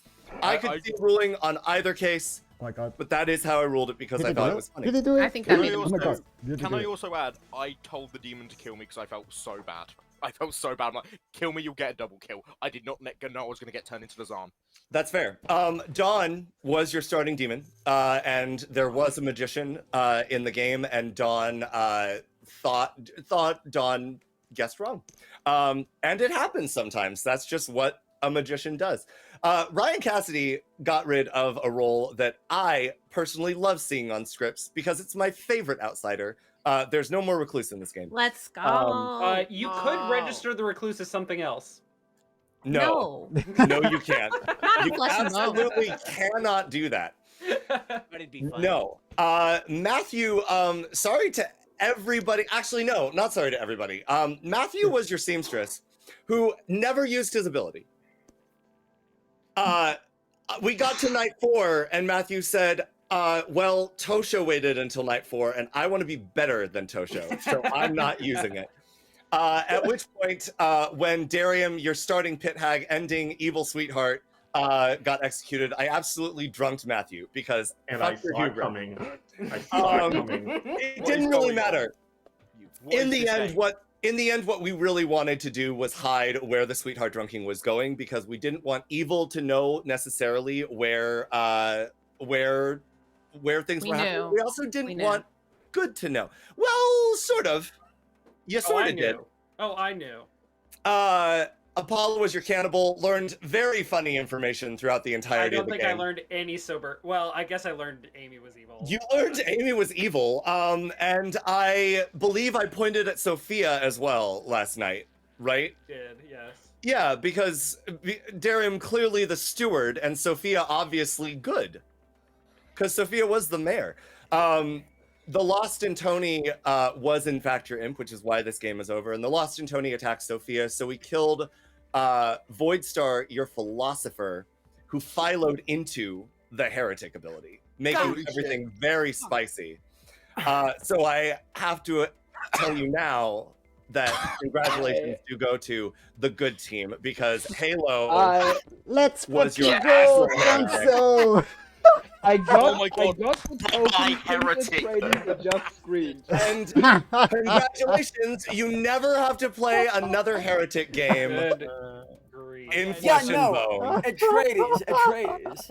I could see ruling on either case, Oh my god. but that is how I ruled it because Did I he thought do it was funny. Did he do it? I think that Can made I him Oh my god. also, Did he can do I it? also add, I told the demon to kill me because I felt so bad. I felt so bad. I'm like, kill me, you'll get a double kill. I did not know I was going to get turned into the Zon. That's fair. Dawn was your starting demon, and there was a magician in the game, and Dawn thought Dawn guessed wrong. And it happens sometimes. That's just what a magician does. Ryan Cassidy got rid of a role that I personally love seeing on scripts because it's my favorite outsider. There's no more recluse in this game. Let's go. You could register the recluse as something else. No, you can't. Not You flesh and bone. absolutely cannot do that. But it'd be fun. No. Matthew, sorry to everybody. Actually, no, not sorry to everybody. Matthew was your seamstress who never used his ability. We got to night 4 and Matthew said, well, Tosho waited until night 4 and I want to be better than Tosho, so I'm not using it. At which point, when Darium, your starting pit hag, ending evil sweetheart, got executed, I absolutely drunked Matthew because And I fuck your saw it hubris. coming. I saw it coming. It What didn't is really going on? matter. What In is the this end, thing? what we really wanted to do was hide where the sweetheart drunking was going because we didn't want evil to know necessarily where things We were happening. knew. We also We didn't knew. want good to know. Well, sort of. You Oh, sort I of did. knew. Oh, I knew. Apollo was your cannibal, learned very funny information throughout the I entirety don't of the think game. I learned any sober. Well, I guess I learned Amy was evil. You learned Amy was evil, and I believe I pointed at Sophia as well last night, right? Did, yes. Yeah, because Darium clearly the steward, and Sophia obviously good. Because Sophia was the mayor. The Lost in Tony was in fact your imp, which is why this game is over. And the Lost in Tony attacked Sophia, so we killed Voidstar, your philosopher, who philoed into the heretic ability. making Holy everything very spicy. So I have to tell you now that congratulations do go to the good team because Halo Let's was your fucking go, excellent heretic. Gonzo! I got, Oh my I God. got the Bye, token since the heretic. training that just screamed. And congratulations, you never have to play another heretic game Good grief. in Yeah, Flesh and no, Bone. Atreides.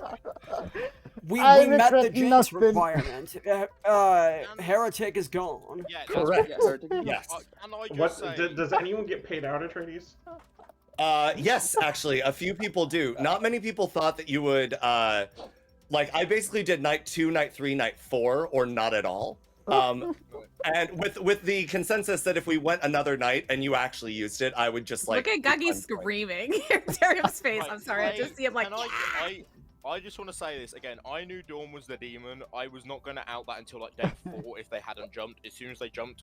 We I met the regret jinx nothing. requirement. Heretic is gone. Yeah, Correct. Heretic. Yes. Can I just What say? does anyone get paid out, Atreides? Yes, actually, a few people do. Not many people thought that you would, like, I basically did night 2, night 3, night 4, or not at all. And with the consensus that if we went another night and you actually used it, I would just like. Look at Guggy screaming. Darium's face. I'm sorry, I just see him like. And I just want to say this again. I knew Dawn was the demon. I was not going to out that until like day 4 if they hadn't jumped. As soon as they jumped,